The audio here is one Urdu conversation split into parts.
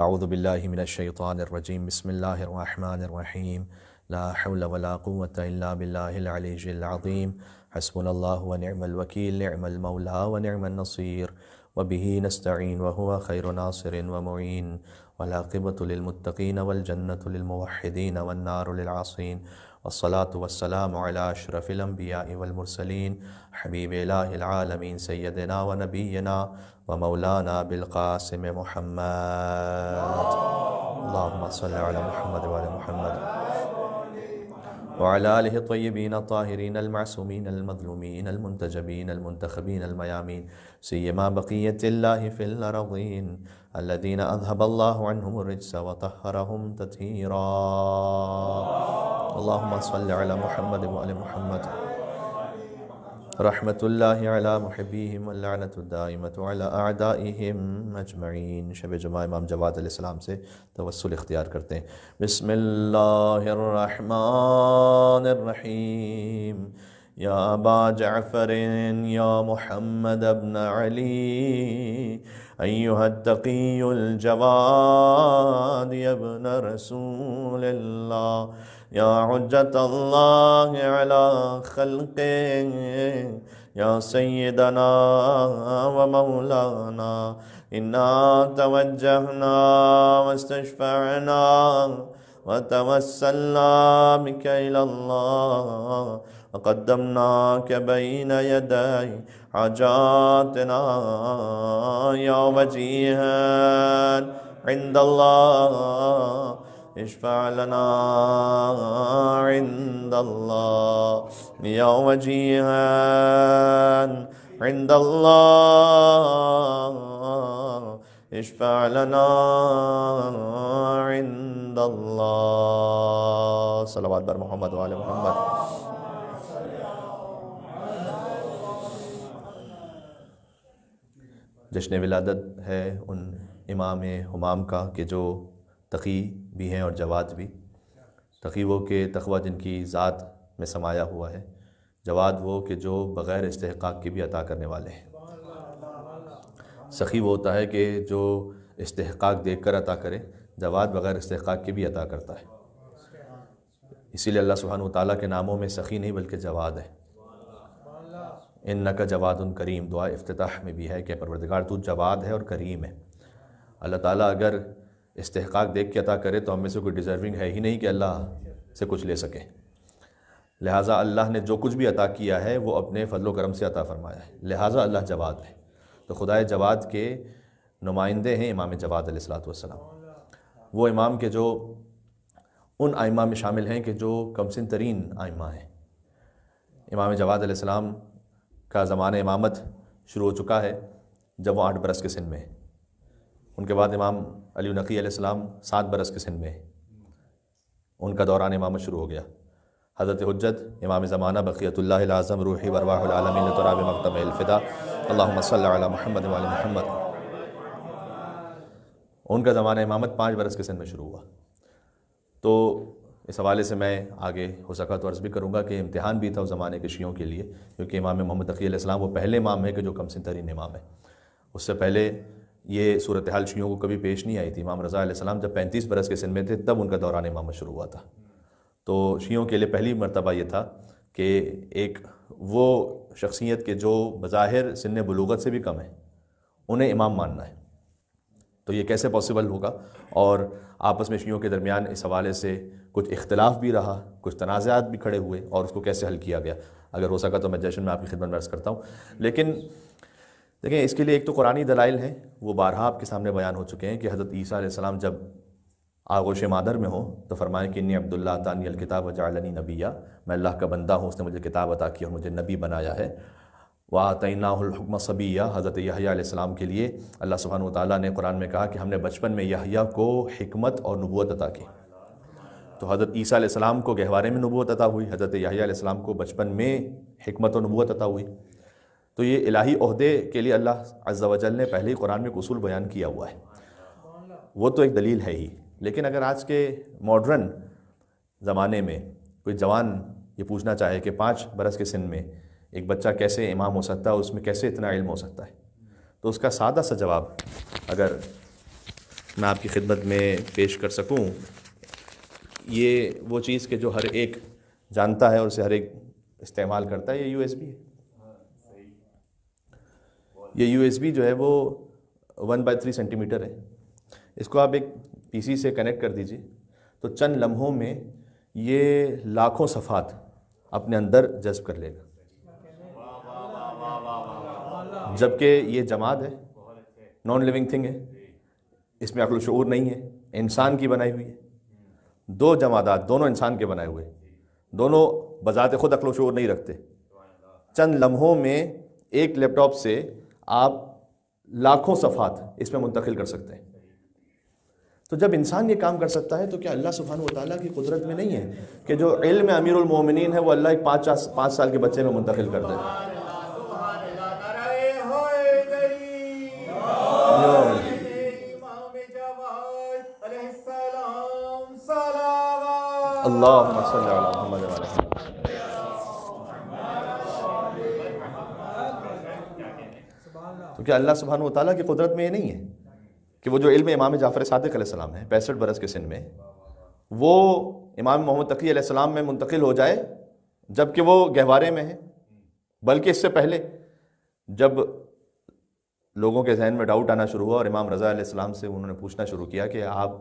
اعوذ باللہ من الشیطان الرجیم بسم اللہ الرحمن الرحیم لا حول ولا قوة الا باللہ العلی العظیم حسبنا اللہ ونعم الوکیل نعم المولا ونعم النصیر وبہ نستعین وهو خیر ناصر ومعین والعاقبۃ للمتقین والجنة للموحدین والنار للعاصین والصلاة والسلام علی اشرف الانبیاء والمرسلین حبیب الہ العالمین سیدنا ونبینا ومولانا بالقاسم محمد اللہم صل علی محمد وعلی محمد وعلى آلہ الطیبین الطاہرین المعصومین المظلومین المنتجبین المنتخبین المیامین سیما بقیت اللہ فی الارضین الذین اذهب اللہ عنہم الرجس وطہرہم تطہیرا اللہم صل علی محمد وعلی محمد رحمت اللہ علی محبیہم واللعنت الدائمت علی اعدائہم اجمعین۔ شب جمعہ امام جواد علیہ السلام سے توسل اختیار کرتے ہیں۔ بسم اللہ الرحمن الرحیم یا ابا جعفر یا محمد ابن علی ایہا التقی الجواد یا ابن رسول اللہ یا حجت اللہ علی خلقہ یا سیدنا و مولانا انا توجہنا واستشفعنا وتوسلنا بک الی اللہ وقدمناک بین یدی حاجاتنا یا وجیہا عند اللہ اشفع لنا عند اللہ یا وجیہا عند اللہ اشفع لنا عند اللہ۔ صلوات بر محمد وعلی محمد۔ جشن ولادت ہے ان امام ہمام کا کہ جو تقی بھی ہیں اور جواد بھی۔ تقی وہ کہ تقوی جن کی ذات میں سمایا ہوا ہے، جواد وہ کہ جو بغیر استحقاق کی بھی عطا کرنے والے ہیں۔ سخی وہ ہوتا ہے کہ جو استحقاق دیکھ کر عطا کرے، جواد بغیر استحقاق کی بھی عطا کرتا ہے۔ اسی لیے اللہ سبحانہ وتعالیٰ کے ناموں میں سخی نہیں بلکہ جواد ہے۔ انکا جواد کریم دعا افتتاح میں بھی ہے کہ پروردگار تو جواد ہے اور کریم ہے۔ اللہ تعالیٰ اگر استحقاق دیکھ کے عطا کرے تو ہم میں سے کوئی ڈیزرونگ ہے ہی نہیں کہ اللہ سے کچھ لے سکے، لہٰذا اللہ نے جو کچھ بھی عطا کیا ہے وہ اپنے فضل و کرم سے عطا فرمایا ہے، لہٰذا اللہ جواد ہے۔ تو خدائے جواد کے نمائندے ہیں امام جواد علیہ السلام، وہ امام کے جو ان ائمہ میں شامل ہیں کہ جو کمسن ترین ائمہ ہیں۔ امام جواد علیہ السلام کا زمانہ امامت شروع ہو چکا ہے جب وہ 8 برس کے سن میں ہیں۔ ان کے بعد امام علی نقی علیہ السلام 7 برس کے سن میں ہیں، ان کا دوران امامت شروع ہو گیا۔ حضرت حجت امام زمانہ بقیت اللہ العظم روحی وارواح العالمین لتراب مقتم الفدا اللہم صل علی محمد وعلی محمد، ان کا زمانہ امامت 5 برس کے سن میں شروع ہوا۔ تو اس حوالے سے میں آگے ہو سکا تو عرض بھی کروں گا کہ امتحان بھی تھا اس زمانے کے شیعوں کے لیے، کیونکہ امام محمد تقی علیہ السلام وہ پہلے امام ہے کہ جو کم سن ترین امام ہے۔ اس سے پہلے یہ صورتحال شیعوں کو کبھی پیش نہیں آئی تھی۔ امام رضا علیہ السلام جب 35 برس کے سن میں تھے تب ان کا دوران امامت شروع ہوا تھا۔ تو شیعوں کے لیے پہلی مرتبہ یہ تھا کہ ایک وہ شخصیت کے جو بظاہر سن بلوغت سے بھی کم ہے انہیں امام ماننا ہے، تو یہ کیسے پاسبل ہوگا؟ اور آپس میں شیعوں کے درمیان اس حوالے سے کچھ اختلاف بھی رہا، کچھ تنازعات بھی کھڑے ہوئے، اور اس کو کیسے حل کیا گیا۔ اگر ہو سکا تو میں جشن میں آپ کی خدمت میں عرض کرتا ہوں۔ لیکن دیکھیں اس کے لیے ایک تو قرآنی دلائل ہیں، وہ بارہا آپ کے سامنے بیان ہو چکے ہیں کہ حضرت عیسیٰ علیہ السلام جب آغوش مادر میں ہوں تو فرمائیں کہ انی عبداللہ آتانی الکتاب وجعلنی نبیّا، میں اللہ کا بندہ ہوں، اس نے مجھے کتاب عطا کی اور مجھے نبی بنایا ہے۔ وآتیناہ الحکم صبیّا، حضرت یحییٰ علیہ السلام کے لیے اللہ سبحانہ وتعالیٰ نے قرآن میں کہا کہ ہم نے بچپن میں یحییٰ کو حکمت اور نبوت عطا کی۔ تو حضرت عیسیٰ علیہ السلام کو گہوارے میں نبوت عطا ہوئی، حضرت یحییٰ علیہ السلام کو بچپن میں حکمت و نبوت عطا ہوئی۔ تو یہ الہی عہدے کے لیے اللہ عز و جل نے پہلے ہی قرآن میں ایک اصول بیان کیا ہوا ہے، وہ تو ایک دلیل ہے ہی۔ لیکن اگر آج کے ماڈرن زمانے میں کوئی جوان یہ پوچھنا چاہے کہ 5 برس کے سن میں ایک بچہ کیسے امام ہو سکتا ہے، اس میں کیسے اتنا علم ہو سکتا ہے، تو اس کا سادہ سا جواب اگر میں آپ کی خدمت میں پیش کر سکوں، یہ وہ چیز کہ جو ہر ایک جانتا ہے اور اسے ہر ایک استعمال کرتا ہے، یہ یو ایس بی ہے۔ یہ یو ایس بی جو ہے وہ 1/3 سینٹی میٹر ہے۔ اس کو آپ ایک پی سی سے کنیکٹ کر دیجیے تو چند لمحوں میں یہ لاکھوں صفحات اپنے اندر جذب کر لے گا، جبکہ یہ جماد ہے، نان لیونگ تھنگ ہے، اس میں عقل و شعور نہیں ہے، انسان کی بنائی ہوئی ہے۔ دو جمادات دونوں انسان کے بنائے ہوئے، دونوں بذات خود عقل و شعور نہیں رکھتے، چند لمحوں میں ایک لیپ ٹاپ سے آپ لاکھوں صفحات اس میں منتقل کر سکتے ہیں۔ تو جب انسان یہ کام کر سکتا ہے تو کیا اللہ سبحانہ و تعالیٰ کی قدرت میں نہیں ہے کہ جو علم امیر المومنین ہے وہ اللہ ایک 5 سال کے بچے میں منتقل کر دے؟ اللہم صلی علی محمد وعلی محمد۔ تو کیا اللہ سبحانہ و تعالیٰ کی قدرت میں یہ نہیں ہے کہ وہ جو علم امام جعفر صادق علیہ السلام ہے 65 برس کے سن میں، وہ امام محمد تقی علیہ السلام میں منتقل ہو جائے جبکہ وہ گہوارے میں ہے؟ بلکہ اس سے پہلے جب لوگوں کے ذہن میں ڈاؤٹ آنا شروع ہوا اور امام رضا علیہ السلام سے انہوں نے پوچھنا شروع کیا کہ آپ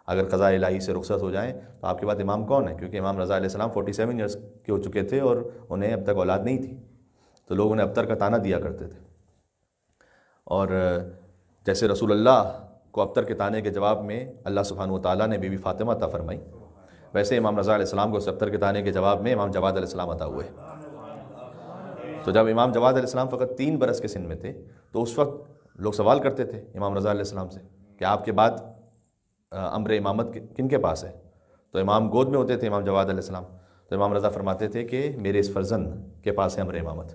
اگر قضاء الہی سے رخصت ہو جائیں تو آپ کے بعد امام کون ہے، کیونکہ امام رضا علیہ السلام 47 ایئرس کے ہو چکے تھے اور انہیں اب تک اولاد نہیں تھی، تو لوگ انہیں ابتر کا طعنہ دیا کرتے تھے۔ اور جیسے رسول اللہ کو ابتر کے طعنے کے جواب میں اللہ سبحانہ و تعالیٰ نے بی بی فاطمہ عطا فرمائی، ویسے امام رضا علیہ السلام کو اس ابتر کے طعنے کے جواب میں امام جواد علیہ السلام عطا ہوئے۔ تو جب امام جواد علیہ السلام فقط 3 برس کے سن میں تھے تو اس وقت لوگ سوال کرتے تھے امام رضا علیہ السلام سے کہ آپ کے بعد امر امامت کن کے پاس ہے؟ تو امام گود میں ہوتے تھے امام جواد علیہ السلام، تو امام رضا فرماتے تھے کہ میرے اس فرزند کے پاس ہے امر امامت۔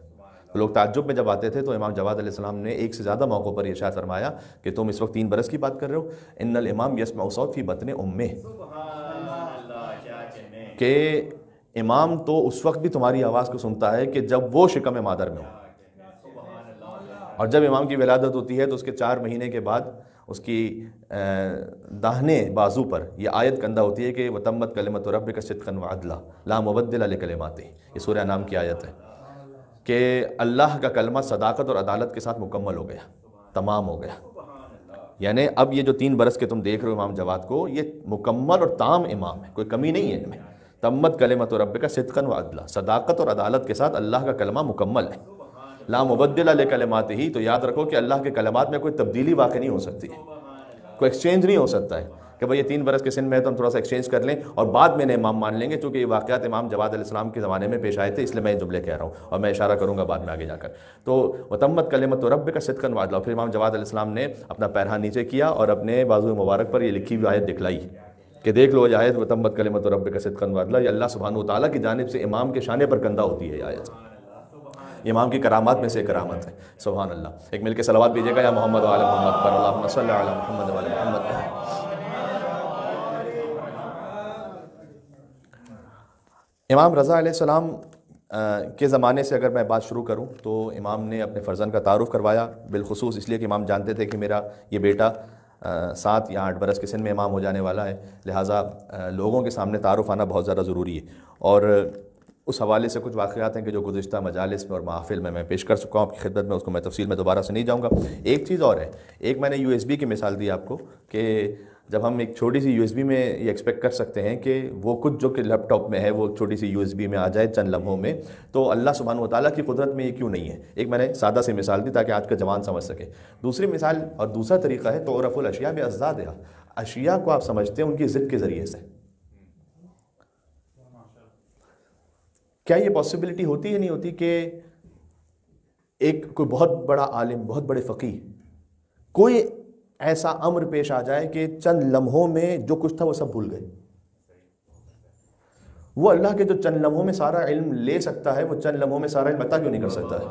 تو لوگ تعجب میں جب آتے تھے تو امام جواد علیہ السلام نے ایک سے زیادہ موقعوں پر یہ ارشاد فرمایا کہ تم اس وقت 3 برس کی بات کر رہے ہو، ان الامام یسمع صوت فی بطن امہ، کہ امام تو اس وقت بھی تمہاری آواز کو سنتا ہے کہ جب وہ شکم مادر میں ہو، اور جب امام کی ولادت ہوتی ہے تو اس کے 4 مہینے کے بعد اس کی داہنے بازو پر یہ آیت کندہ ہوتی ہے کہ وتمت کلمۃ ربک صدقا وعدلا لا مبدل لکلماتہ، یہ سورہ انعام کی آیت ہے کہ اللہ کا کلمہ صداقت اور عدالت کے ساتھ مکمل ہو گیا، تمام ہو گیا۔ یعنی اب یہ جو 3 برس کے تم دیکھ رہے ہو امام جواد کو، یہ مکمل اور تام امام ہے، کوئی کمی نہیں ہے ان میں۔ تمت کلمۃ ربک صدقا وعدلا، صداقت اور عدالت کے ساتھ اللہ کا کلمہ مکمل ہے۔ لا مبدل لکلماتہ، تو یاد رکھو کہ اللہ کے کلمات میں کوئی تبدیلی واقع نہیں ہو سکتی، کوئی ایکسچینج نہیں ہو سکتا ہے کہ بھئی یہ 3 برس کے سن میں ہے تو ہم تھوڑا سا ایکسچینج کر لیں اور بعد میں انہیں امام مان لیں گے، چونکہ یہ واقعات امام جواد علیہ السلام کے زمانے میں پیش آئے تھے، اس لیے میں یہ جملے کہہ رہا ہوں اور میں اشارہ کروں گا بعد میں آگے جا کر۔ تو وتمت کلمۃ ربک صدقا وعدلا، پھر امام جواد علیہ السلام نے اپنا پیرہن نیچے کیا اور اپنے بازو مبارک پر یہ لکھی ہوئی آیت دکھلائی کہ دیکھ لو یہ آیت وتمت کلمۃ ربک صدقا وعدلا، یہ اللہ سبحانہ و تعالیٰ کی جانب سے امام کے شانے پر کندہ ہوتی ہے یہ آیت، یہ امام کی کرامات میں سے کرامت ہے۔ سبحان اللہ۔ ایک مل کے صلوات بھیجیے گا یا محمد و آل محمد پر، اللہم صلی علی محمد و آل محمد۔ امام رضا علیہ السلام کے زمانے سے اگر میں بات شروع کروں تو امام نے اپنے فرزند کا تعارف کروایا، بالخصوص اس لیے کہ امام جانتے تھے کہ میرا یہ بیٹا 7 یا 8 برس کے سن میں امام ہو جانے والا ہے، لہٰذا لوگوں کے سامنے تعارف آنا بہت زیادہ ضروری ہے۔ اور اس حوالے سے کچھ واقعات ہیں کہ جو گزشتہ مجالس میں اور محافل میں پیش کر چکا ہوں آپ کی خدمت میں، اس کو میں تفصیل میں دوبارہ سے نہیں جاؤں گا۔ ایک چیز اور ہے، ایک میں نے یو ایس بی کی مثال دی آپ کو کہ جب ہم ایک چھوٹی سی یو ایس بی میں یہ ایکسپیکٹ کر سکتے ہیں کہ وہ کچھ جو کہ لیپ ٹاپ میں ہے وہ چھوٹی سی یو ایس بی میں آ جائے چند لمحوں میں، تو اللہ سبحانہ و تعالیٰ کی قدرت میں یہ کیوں نہیں ہے؟ ایک میں نے سادہ سی مثال دی تاکہ آج کا جوان سمجھ سکے۔ دوسری مثال اور دوسرا طریقہ ہے تعرف الاشیاء باضدادها، اشیاء کو آپ سمجھتے ہیں ان کی ضد کے ذریعے سے۔ کیا یہ پاسبلٹی ہوتی ہے نہیں ہوتی کہ ایک کوئی بہت بڑا عالم، بہت بڑے فقیہ، کوئی ایسا امر پیش آ جائے کہ چند لمحوں میں جو کچھ تھا وہ سب بھول گئے؟ وہ اللہ کے جو چند لمحوں میں سارا علم لے سکتا ہے، وہ چند لمحوں میں سارا علم عطا کیوں نہیں کر سکتا ہے؟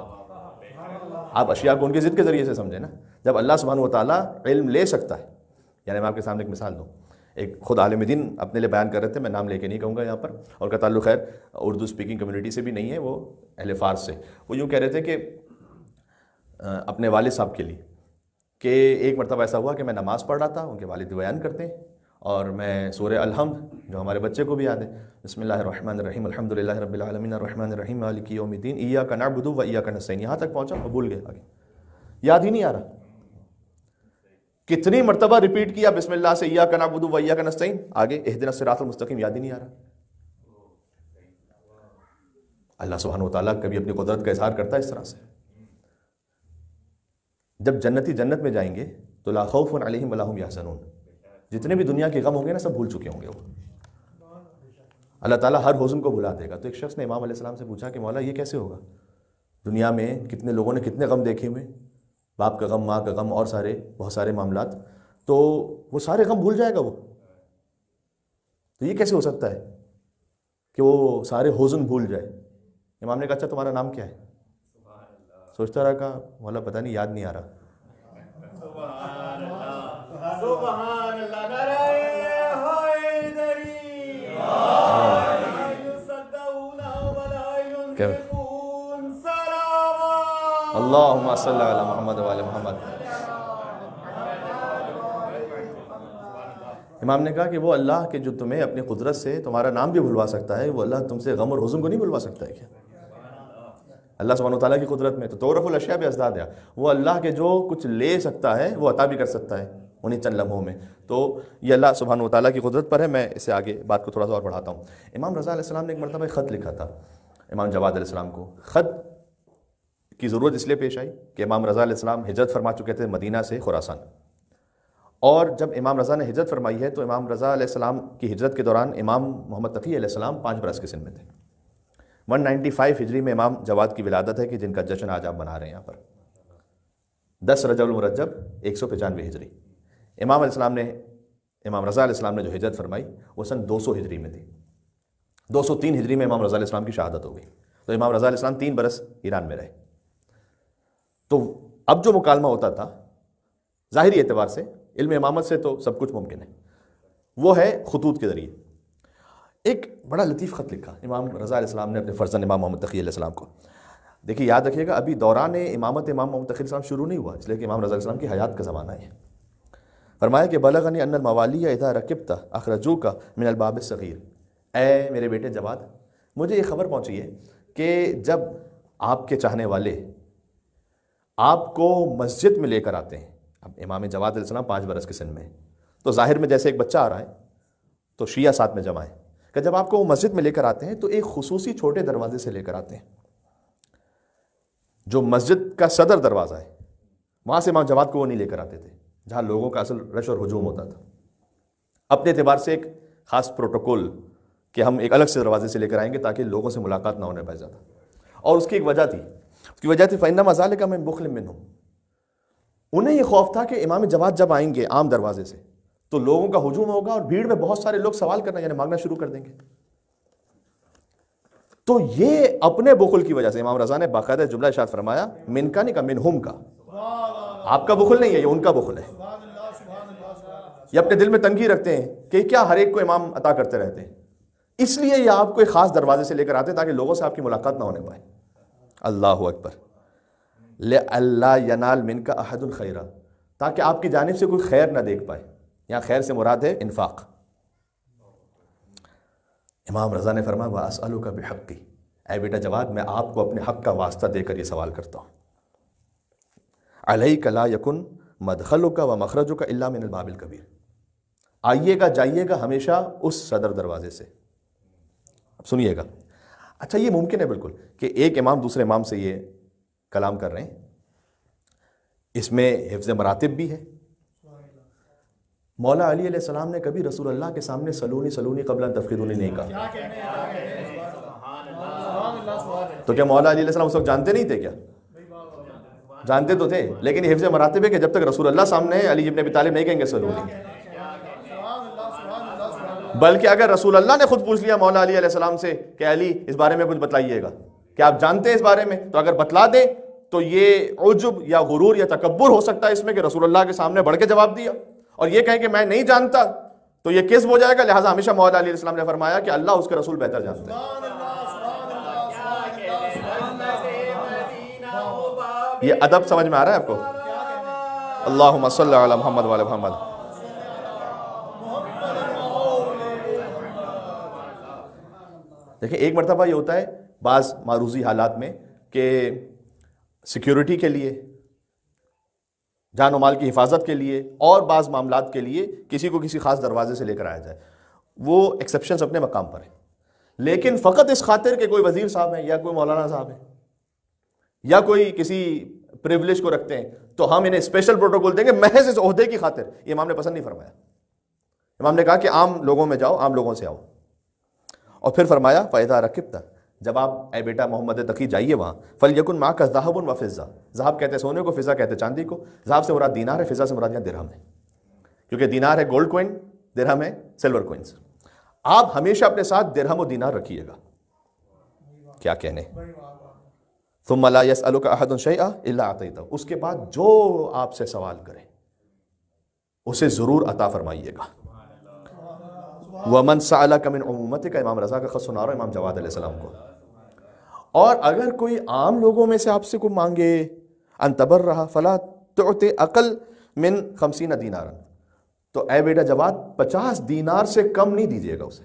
آپ اشیاء کو ان کی ضد کے ذریعے سے سمجھیں نا۔ جب اللہ سبحانہ و تعالیٰ علم لے سکتا ہے، یعنی میں آپ کے سامنے ایک مثال دوں، ایک خود عالم دین اپنے لیے بیان کر رہے تھے، میں نام لے کے نہیں کہوں گا یہاں پر، اور کا تعلق خیر اردو اسپیکنگ کمیونٹی سے بھی نہیں ہے، وہ اہل فارس سے۔ وہ یوں کہہ رہے تھے کہ اپنے والد صاحب کے لیے کہ ایک مرتبہ ایسا ہوا کہ میں نماز پڑھ رہا تھا، ان کے والد بیان کرتے ہیں، اور میں سورہ الحمد جو ہمارے بچے کو بھی یاد ہے، بسم اللہ الرحمن الرحیم الحمدللہ رب العالمین الرحمن الرحیم مالک یوم الدین ایاک نعبد و ایاک نستعین، یہاں تک پہنچا اور بھول گئے، آگے یاد ہی نہیں آ رہا۔ کتنی مرتبہ ریپیٹ کیا بسم اللہ سے ایاک نعبد و ایاک نستعین، آگے اہدنا الصراط المستقیم یاد ہی نہیں آ رہا۔ اللہ سبحانہ وتعالیٰ کبھی اپنی قدرت کا اظہار کرتا ہے اس طرح سے۔ جب جنتی جنت میں جائیں گے تو لا خوف علیہم ولا هم یحزنون، جتنے بھی دنیا کے غم ہوں گے نا سب بھول چکے ہوں گے وہ، اللہ تعالیٰ ہر حزن کو بھلا دے گا۔ تو ایک شخص نے امام علیہ السلام سے پوچھا کہ مولا یہ کیسے ہوگا، دنیا میں کتنے لوگوں نے کتنے غم دیکھے ہوئے، باپ کا غم، ماں کا غم، اور بہت سارے معاملات، تو وہ سارے غم بھول جائے گا وہ، تو یہ کیسے ہو سکتا ہے کہ وہ سارے حزن بھول جائے؟ امام نے کہا اچھا تمہارا نام کیا ہے؟ سوچتا رہا، کہا مولا پتہ نہیں، یاد نہیں آ رہا۔ سبحان اللہ، نعرہ حیدری، اللہم صلی علی محمد و علی محمد۔ امام نے کہا کہ وہ اللہ کہ جو تمہیں اپنی قدرت سے تمہارا نام بھی بھلوا سکتا ہے، وہ اللہ تم سے غم اور حزن کو نہیں بھلوا سکتا ہے کیا؟ اللہ سبحانہ وتعالیٰ کی قدرت میں تو تعرف الاشیاء بازدادہا، وہ اللہ کے جو کچھ لے سکتا ہے وہ عطا بھی کر سکتا ہے انہیں چند لمحوں میں، تو یہ اللہ سبحانہ وتعالیٰ کی قدرت پر ہے۔ میں اسے آگے بات کو تھوڑا سا اور بڑھاتا ہوں۔ امام رضا علیہ السلام نے ایک مرتبہ خط لکھا تھا امام جواد علیہ السلام کو۔ خط کی ضرورت اس لیے پیش آئی کہ امام رضا علیہ السلام ہجرت فرما چکے تھے مدینہ سے خراسان، اور جب امام رضا نے ہجرت فرمائی ہے تو امام رضا علیہ السلام کی ہجرت کے دوران امام محمد تقی علیہ السلام 5 برس کے سن میں تھے۔ 195 ہجری میں امام جواد کی ولادت ہے کہ جن کا جشن آج آپ منا رہے ہیں یہاں پر، 10 رجب المرجب 195 ہجری۔ امام علیہ السلام نے، امام رضا علیہ السلام نے جو ہجرت فرمائی وہ سن 200 ہجری میں تھی۔ 203 ہجری میں امام رضا علیہ السلام کی شہادت ہو گئی، تو امام رضا علیہ السلام 3 برس ایران میں رہے۔ تو اب جو مکالمہ ہوتا تھا ظاہری اعتبار سے، علم امامت سے تو سب کچھ ممکن ہے، وہ ہے خطوط کے ذریعے۔ ایک بڑا لطیف خط لکھا امام رضا علیہ السلام نے اپنے فرزند امام محمد تقی علیہ السلام کو۔ دیکھیے یاد رکھیے گا ابھی دوران امامت امام محمد تقی علیہ السلام شروع نہیں ہوا، اس لیے کہ امام رضا علیہ السلام کی حیات کا زمانہ ہے۔ فرمایا کہ بلغنی ان الموالی اذا رکبت اخرجوک من الباب الصغیر، اے میرے بیٹے جواد، مجھے یہ خبر پہنچی ہے کہ جب آپ کے چاہنے والے آپ کو مسجد میں لے کر آتے ہیں، اب امام جواد علیہ السلام 5 برس کے سن میں، تو ظاہر میں جیسے ایک بچہ آ رہا ہے تو شیعہ ساتھ میں جمع ہے، کہ جب آپ کو وہ مسجد میں لے کر آتے ہیں تو ایک خصوصی چھوٹے دروازے سے لے کر آتے ہیں، جو مسجد کا صدر دروازہ ہے، وہاں سے امام جواد کو وہ نہیں لے کر آتے تھے جہاں لوگوں کا اصل رش اور ہجوم ہوتا تھا۔ اپنے اعتبار سے ایک خاص پروٹوکول کہ ہم ایک الگ سے دروازے سے لے کر آئیں گے تاکہ لوگوں سے ملاقات نہ ہونے پائے زیادہ، اور اس کی ایک وجہ تھی، اس کی وجہ تھی فَإِنَّمَا ذَلِكَ مِن بُخْلٍ مِّنْهُمْ، انہیں یہ خوف تھا کہ امام جواد جب آئیں گے عام دروازے سے تو لوگوں کا ہجوم ہوگا اور بھیڑ میں بہت سارے لوگ سوال کرنا یعنی مانگنا شروع کر دیں گے۔ تو یہ اپنے بخل کی وجہ سے امام رضا نے باقاعدہ جملہ ارشاد فرمایا، من کا نہیں کا، منہم کا، آپ کا بخل نہیں ہے، یہ ان کا بخل ہے۔ یہ اپنے دل میں تنگی رکھتے ہیں کہ کیا ہر ایک کو امام عطا کرتے رہتے ہیں، اس لیے یہ آپ کو ایک خاص دروازے سے لے کر آتے ہیں تاکہ لوگوں سے آپ کی ملاقات نہ ہونے پائے۔ اللہ اکبر، لِأَلَّا يَنَالْ مِنْكَ أَحَدٌ خَيْرًا، تاکہ آپ کی جانب سے کوئی خیر نہ دیکھ پائے، یہاں خیر سے مراد ہے انفاق۔ امام رضا نے فرمایا وَأَسْأَلُكَ بِحَقِّ، اے بیٹا جواد میں آپ کو اپنے حق کا واسطہ دے کر یہ سوال کرتا ہوں، عَلَيْكَ لَا يَكُنْ مَدْخَلُكَ وَمَخْرَجُكَ إِلَّا مِنَ الْبَابِ الْكَبِيرِ، آئیے گا جائیے گا ہمیشہ اس صدر دروازے سے۔ اب سنیے گا، اچھا یہ ممکن ہے بالکل کہ ایک امام دوسرے امام سے یہ کلام کر رہے ہیں، اس میں حفظ مراتب بھی ہے۔ مولا علی علیہ السلام نے کبھی رسول اللہ کے سامنے سلونی سلونی قبل ان تفخرونی نہیں کہا، تو کیا مولا علی علیہ السلام اس وقت جانتے نہیں تھے کیا؟ جانتے تو تھے، لیکن یہ حفظ مراتب ہے کہ جب تک رسول اللہ سامنے ہے علی ابن ابی طالب نہیں کہیں گے سلونی، بلکہ اگر رسول اللہ نے خود پوچھ لیا مولا علی علیہ السلام سے کہ علی اس بارے میں کچھ بتلائیے گا کہ آپ جانتے ہیں اس بارے میں، تو اگر بتلا دیں تو یہ عجب یا غرور یا تکبر ہو سکتا ہے اس میں کہ رسول اللہ کے سامنے بڑھ کے جواب دیا، اور یہ کہیں کہ میں نہیں جانتا تو یہ کذب ہو جائے گا۔ لہٰذا ہمیشہ مولا علی علیہ السلام نے فرمایا کہ اللہ اس کے رسول بہتر جانتے ہیں۔ یہ ادب سمجھ میں آ رہا ہے آپ کو؟ اللہم صلی علی محمد وعلی محمد. دیکھیں ایک مرتبہ یہ ہوتا ہے بعض معروضی حالات میں کہ سیکیورٹی کے لیے، جان و مال کی حفاظت کے لیے اور بعض معاملات کے لیے کسی کو کسی خاص دروازے سے لے کر آیا جائے، وہ ایکسیپشنز اپنے مقام پر ہیں. لیکن فقط اس خاطر کہ کوئی وزیر صاحب ہیں یا کوئی مولانا صاحب ہیں یا کوئی کسی پریولیج کو رکھتے ہیں تو ہم انہیں اسپیشل پروٹوکول دیں گے محض اس عہدے کی خاطر، یہ امام نے پسند نہیں فرمایا. امام نے کہا کہ عام لوگوں میں جاؤ، عام لوگوں سے آؤ. اور پھر فرمایا فَإِذَا رَكِبْتَ، جب آپ اے بیٹا محمد تقی جائیے وہاں، فَلْيَكُنْ مَعَكَ ذَهَبٌ وَفِضَّةٌ، ذهب کہتے ہیں سونے کو، فضہ کہتے ہیں چاندی کو. ذهب سے مراد دینار ہے، فضہ سے مراد یہاں درہم ہے، کیونکہ دینار ہے گولڈ کوئن، درہم ہے سلور کوئنز. آپ ہمیشہ اپنے ساتھ درہم و دینار رکھیے گا. کیا کہنے. ثُمَّ لَا يَسْأَلُكَ أَحَدٌ شَيْئًا إِلَّا أَعْطَيْتَهُ، اس کے بعد جو آپ سے سوال کرے اسے ضرور عطا فرمائیے گا. وَمَنْ سَأَلَكَ مِنْ عُمُومَتِكَ، امام رضا کا خط سنا رہا امام جواد علیہ السلام کو. اور اگر کوئی عام لوگوں میں سے آپ سے کوئی مانگے ان تبرہ فلا تعطِ اقل من 50 دینارا، تو اے بیٹا جواد 50 دینار سے کم نہیں دیجیے گا اسے.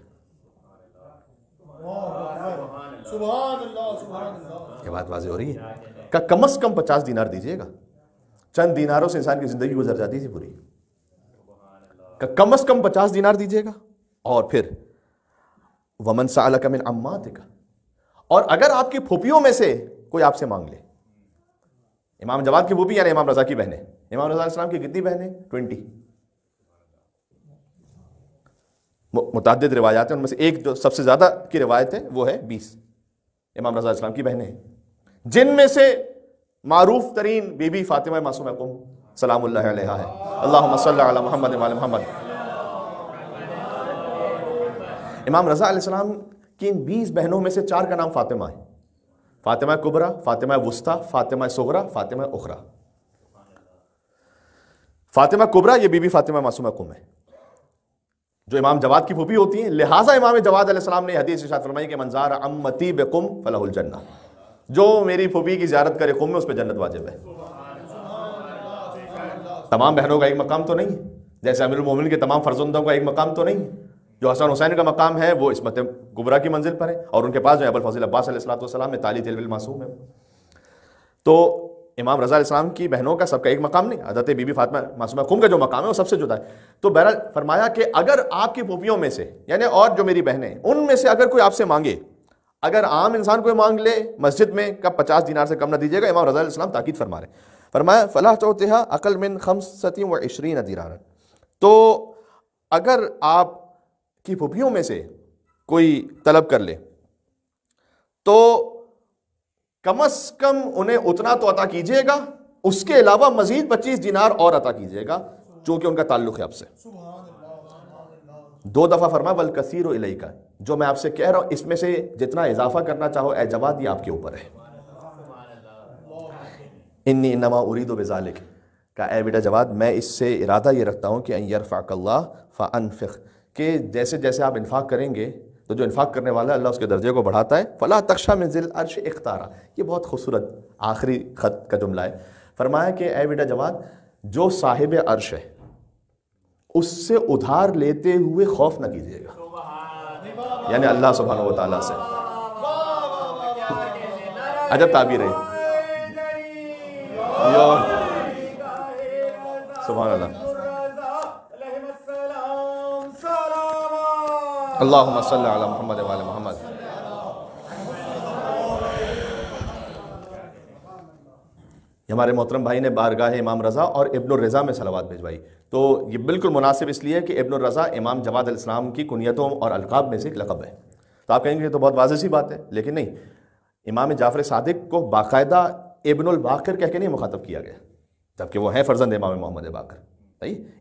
سبحان اللہ سبحان اللہ. یہ بات واضح ہو رہی ہے کہ کم از کم 50 دینار دیجیے گا. چند دیناروں سے انسان کی زندگی گزر جاتی تھی پوری، کہ کم از کم 50 دینار دیجیے گا. اور پھر وَمَنْ سَأَلَكَ مِنْ عَمَّاتِكَ، اور اگر آپ کی پھوپھیوں میں سے کوئی آپ سے مانگ لے. امام جواد کی پھوپھی یعنی امام رضا کی بہنیں. امام رضا علیہ السلام کی کتنی بہنیں؟ 20. متعدد روایات ہیں، ان میں سے ایک جو سب سے زیادہ کی روایت ہے وہ ہے 20 امام رضا علیہ السلام کی بہنیں ہیں، جن میں سے معروف ترین بی بی فاطمہ معصومہ قم سلام اللہ علیہا ہے. اللہم صلی علی محمد وعلی محمد. امام رضا علیہ السلام کی ان 20 بہنوں میں سے 4 کا نام فاطمہ ہے. فاطمہ کبریٰ، فاطمہ وسطیٰ، فاطمہ صغریٰ، فاطمہ اخریٰ. فاطمہ کبریٰ یہ بی بی فاطمہ معصومہ قم ہے جو امام جواد کی پھوپھی ہوتی ہیں. لہٰذا امام جواد علیہ السلام نے حدیث ارشاد فرمائی کہ من زار عمتی بقم فلہ الجنہ، جو میری پھوپھی کی زیارت کرے قم میں اس پہ جنت واجب ہے. تمام بہنوں کا ایک مقام تو نہیں ہے، جیسے امیر المومنین کے تمام فرزندوں کا ایک مقام تو نہیں ہے. جو حسن حسین کا مقام ہے وہ عصمت کبریٰ کی منزل پر ہے، اور ان کے پاس جو ابو الفضل عباس علیہ السلام میں تعلیت المعصوم ہے. تو امام رضا علیہ السلام کی بہنوں کا سب کا ایک مقام نہیں، حضرت بی بی فاطمہ معصومہ قم کا جو مقام ہے وہ سب سے جدا ہے. تو بہرحال فرمایا کہ اگر آپ کی پھوپھیوں میں سے یعنی اور جو میری بہنیں ان میں سے اگر کوئی آپ سے مانگے، اگر عام انسان کوئی مانگ لے مسجد میں کب 50 دینار سے کم نہ دیجیے گا. امام رضا علیہ السلام تاکید فرما رہے ہیں. فرمایا فلا تعطیها اقل من 25 دینارا، تو اگر آپ کی پھوپھیوں میں سے کوئی طلب کر لے تو کم از کم انہیں اتنا تو عطا کیجیے گا، اس کے علاوہ مزید 25 دینار اور عطا کیجیے گا چونکہ ان کا تعلق ہے آپ سے. 2 دفعہ فرمایا والکثیر الیک، جو میں آپ سے کہہ رہا ہوں اس میں سے جتنا اضافہ کرنا چاہو اے جواد یہ آپ کے اوپر ہے. انی انما ارید بذالک، کہ اے بیٹا جواد میں اس سے ارادہ یہ رکھتا ہوں کہ ان یرفعک اللہ فانفق، کہ جیسے جیسے آپ انفاق کریں گے تو جو انفاق کرنے والا ہے اللہ اس کے درجے کو بڑھاتا ہے. فلا تخشى من ذی العرش اختارا، یہ بہت خوبصورت آخری خط کا جملہ ہے. فرمایا کہ اے بیٹا جواد جو صاحب عرش ہے اس سے ادھار لیتے ہوئے خوف نہ کیجیے گا، یعنی اللہ سبحانہ و تعالیٰ سے. عجب تعبیر ہے سبحان اللہ. اللہم صلی علی محمد وعلی محمد. ہمارے محترم بھائی نے بارگاہ امام رضا اور ابن الرضا میں صلوات بھیجوائی، تو یہ بالکل مناسب اس لیے کہ ابن الرضا امام جواد علیہ السلام کی کنیتوں اور القاب میں سے ایک لقب ہے. تو آپ کہیں گے تو بہت واضح سی بات ہے، لیکن نہیں. امام جعفر صادق کو باقاعدہ ابن الباقر کہہ کے نہیں مخاطب کیا گیا، جبکہ وہ ہیں فرزند امام محمد باقر.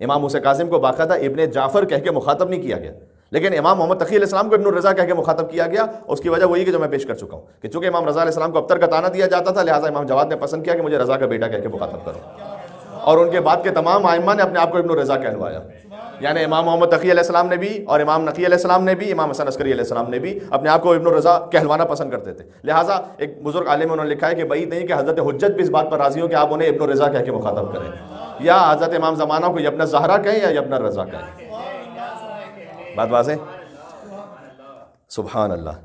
امام موسیٰ کاظم کو باقاعدہ ابن جعفر کہہ کے مخاطب نہیں کیا گیا، لیکن امام محمد تقی علیہ السلام کو ابن الرضا کہہ کے مخاطب کیا گیا. اس کی وجہ وہی کہ جو میں پیش کر چکا ہوں کہ چونکہ امام رضا علیہ السلام کو ابتر کا تانا دیا جاتا تھا، لہٰذا امام جواد نے پسند کیا کہ مجھے رضا کا بیٹا کہہ کے مخاطب کرو. اور ان کے بعد کے تمام ائمہ نے اپنے آپ کو ابن الرضا کہلوایا، یعنی امام محمد تقی علیہ السلام نے بھی اور امام نقی علیہ السلام نے بھی، امام حسن عسکری علیہ السلام نے بھی اپنے آپ کو ابن الرضا کہلوانا پسند کرتے تھے. لہٰذا ایک بزرگ عالم انہوں نے لکھا ہے کہ بعید نہیں کہ حضرت حجت بھی اس بات پر راضی ہو کہ آپ انہیں ابن الرضا کہہ کے مخاطب کریں. یا حضرت امام زمانہ کو یبن زہرا کہیں یا یبن رضا کہیں. بات واضح؟ سبحان اللہ.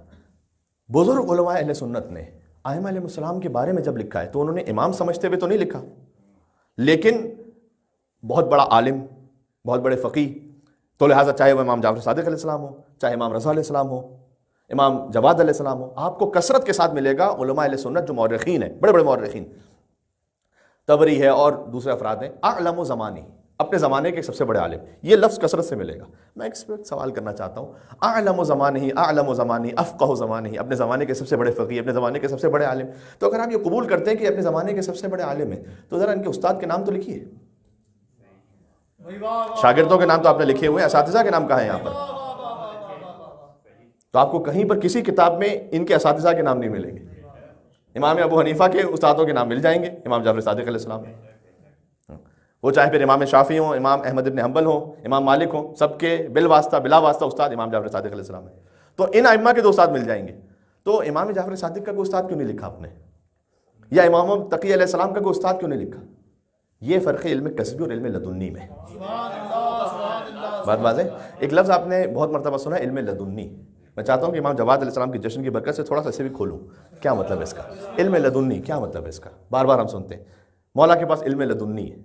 بزرگ علماء اہل سنت نے ائمہ علیہ السلام کے بارے میں جب لکھا ہے تو انہوں نے امام سمجھتے ہوئے تو نہیں لکھا، لیکن بہت بڑا عالم، بہت بڑے فقیہ، تو لہٰذا چاہے وہ امام جعفر صادق علیہ السلام ہو، چاہے امام رضا علیہ السلام ہو، امام جواد علیہ السلام ہو، آپ کو کثرت کے ساتھ ملے گا علماء اہل سنت جو مورخین ہیں، بڑے بڑے مورخین، طبری ہے اور دوسرے افراد ہیں، اعلم و زمانی، اپنے زمانے کے سب سے بڑے عالم، یہ لفظ کثرت سے ملے گا. میں ایک سوال کرنا چاہتا ہوں، اعلم و زمانی، اعلم و زمانی، افقہ زمانی، اپنے زمانے کے سب سے بڑے فقیہ، اپنے زمانے کے سب سے بڑے عالم. تو اگر آپ یہ قبول کرتے ہیں کہ اپنے زمانے کے سب سے بڑے عالم ہیں تو ذرا ان کے استاد کے نام تو لکھیے. شاگردوں کے نام تو آپ نے لکھے ہوئے ہیں، اساتذہ کے نام کہاں ہیں یہاں پر؟ تو آپ کو کہیں پر کسی کتاب میں ان کے اساتذہ کے نام نہیں ملیں گے. امام ابو حنیفہ کے استادوں کے نام مل جائیں گے، امام جعفر صادق علیہ السلام، وہ چاہے پھر امام شافعی ہوں، امام احمد بن حنبل ہوں، امام مالک ہوں، سب کے بلا واسطہ استاد امام جعفر صادق علیہ السلام ہے. تو ان ائمہ کے دو استاد مل جائیں گے. تو امام جعفر صادق کا کوئی استاد کیوں نہیں لکھا آپ نے؟ یا امام تقی علیہ السلام کا کوئی استاد کیوں نہیں لکھا؟ یہ فرق ہے علم کسبی اور علم لدنی میں. بات واضح؟ ایک لفظ آپ نے بہت مرتبہ سنا، علم لدنی. میں چاہتا ہوں کہ امام جواد علیہ السلام کی جشن کی برکت سے تھوڑا سا اسے بھی کھولوں. کیا مطلب ہے اس کا؟ علم لدنی کیا مطلب ہے اس کا؟ بار بار ہم سنتے ہیں مولا کے پاس علم لدنی ہے.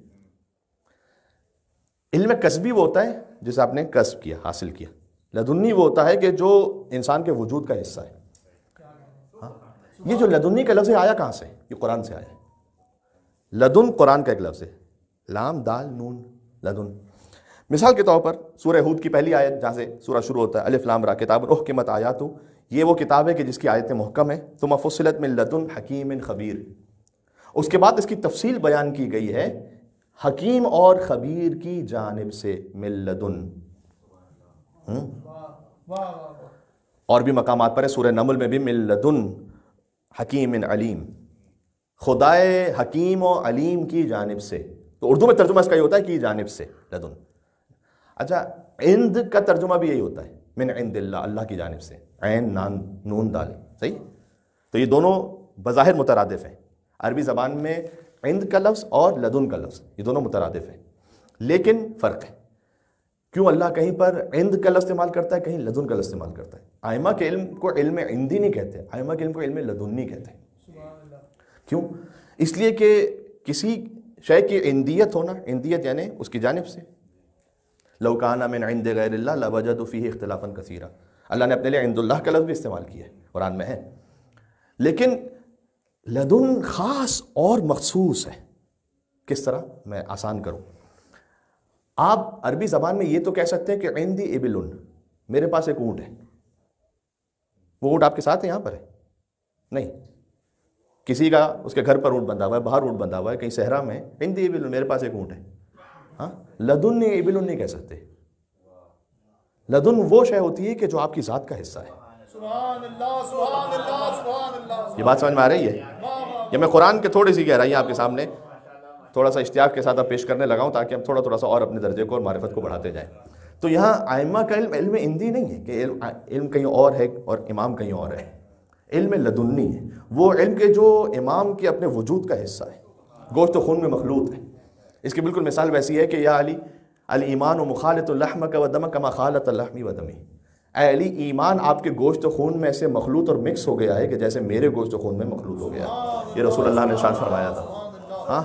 علم کسبی وہ ہوتا ہے جسے آپ نے کسب کیا، حاصل کیا. لدنی وہ ہوتا ہے کہ جو انسان کے وجود کا حصہ ہے. یہ جو لدنی کا لفظ ہے آیا کہاں سے؟ یہ قرآن سے آیا ہے. لدن قرآن کا ایک لفظ ہے، لام دال نون لدن. مثال کے طور پر سورہ ہود کی پہلی آیت جہاں سے سورہ شروع ہوتا ہے، الف لام را کتاب احکمت آیاتہ، یہ وہ کتاب ہے کہ جس کی آیتیں محکم ہیں. ثم فصلت من لدن حکیم خبیر. اس کے بعد اس کی تفصیل بیان کی گئی ہے حکیم اور خبیر کی جانب سے، من لدن. اور بھی مقامات پر ہے، سورہ نمل میں بھی من لدن حکیم علیم، خدائے حکیم و علیم کی جانب سے. تو اردو میں ترجمہ اس کا یہ ہوتا ہے کی جانب سے، لدن. اچھا، عند کا ترجمہ بھی یہی ہوتا ہے، من عند اللہ، اللہ کی جانب سے، عین نون دال. صحیح؟ تو یہ دونوں بظاہر مترادف ہیں. عربی زبان میں عند کا لفظ اور لدن کا لفظ یہ دونوں مترادف ہیں، لیکن فرق ہے. کیوں اللہ کہیں پر عند کا لفظ استعمال کرتا ہے، کہیں لدن کا لفظ استعمال کرتا ہے؟ ائمہ کے علم کو علم عندی نہیں کہتے، ائمہ کے علم کو علم لدنی کہتے ہیں. کیوں؟ اس لیے کہ کسی شے کی عندیت ہونا، عندیت یعنی اس کی جانب سے. لو کان من عند غیر اللہ لوجدوا فیہ اختلافا کثیرا. اللہ نے اپنے لیے عند اللہ کا لفظ بھی استعمال کیا ہے، قرآن میں ہے. لیکن لدن خاص اور مخصوص ہے. کس طرح؟ میں آسان کروں. آپ عربی زبان میں یہ تو کہہ سکتے ہیں کہ عندی ابل، میرے پاس ایک اونٹ ہے. وہ اونٹ آپ کے ساتھ ہے، یہاں پر ہے؟ نہیں. کسی کا اس کے گھر پر اونٹ بندھا ہوا ہے، باہر اونٹ بندھا ہوا ہے، کہیں صحرا میں، عندی ابل، میرے پاس ایک اونٹ ہے. ہاں، لدن ابل نہیں کہہ سکتے. لدن وہ شے ہوتی ہے کہ جو آپ کی ذات کا حصہ ہے. سبحان اللہ سبحان اللہ سبحان اللہ. یہ بات سمجھ میں آ رہی ہے؟ یہ میں قرآن کے تھوڑی سی گہرائیاں آپ کے سامنے تھوڑا سا اشتیاق کے ساتھ پیش کرنے لگا ہوں تاکہ ہم تھوڑا سا اور اپنے درجے کو اور معرفت کو بڑھاتے جائیں. تو یہاں ائمہ کا علم علم عندی نہیں ہے کہ علم کہیں اور ہے اور امام کہیں اور ہے. علم لدنی ہے وہ علم کے جو امام کے اپنے وجود کا حصہ ہے، گوشت و خون میں مخلوط ہے. اس کی بالکل مثال ویسی ہے کہ یا علی الایمان مخالط لحمک و دمک کما خالط لحمی و دمی. اے علی، ایمان آپ کے گوشت و خون میں سے مخلوط اور مکس ہو گیا ہے کہ جیسے میرے گوشت و خون میں مخلوط ہو گیا. یہ رسول اللہ نے ارشاد فرمایا تھا. ہاں،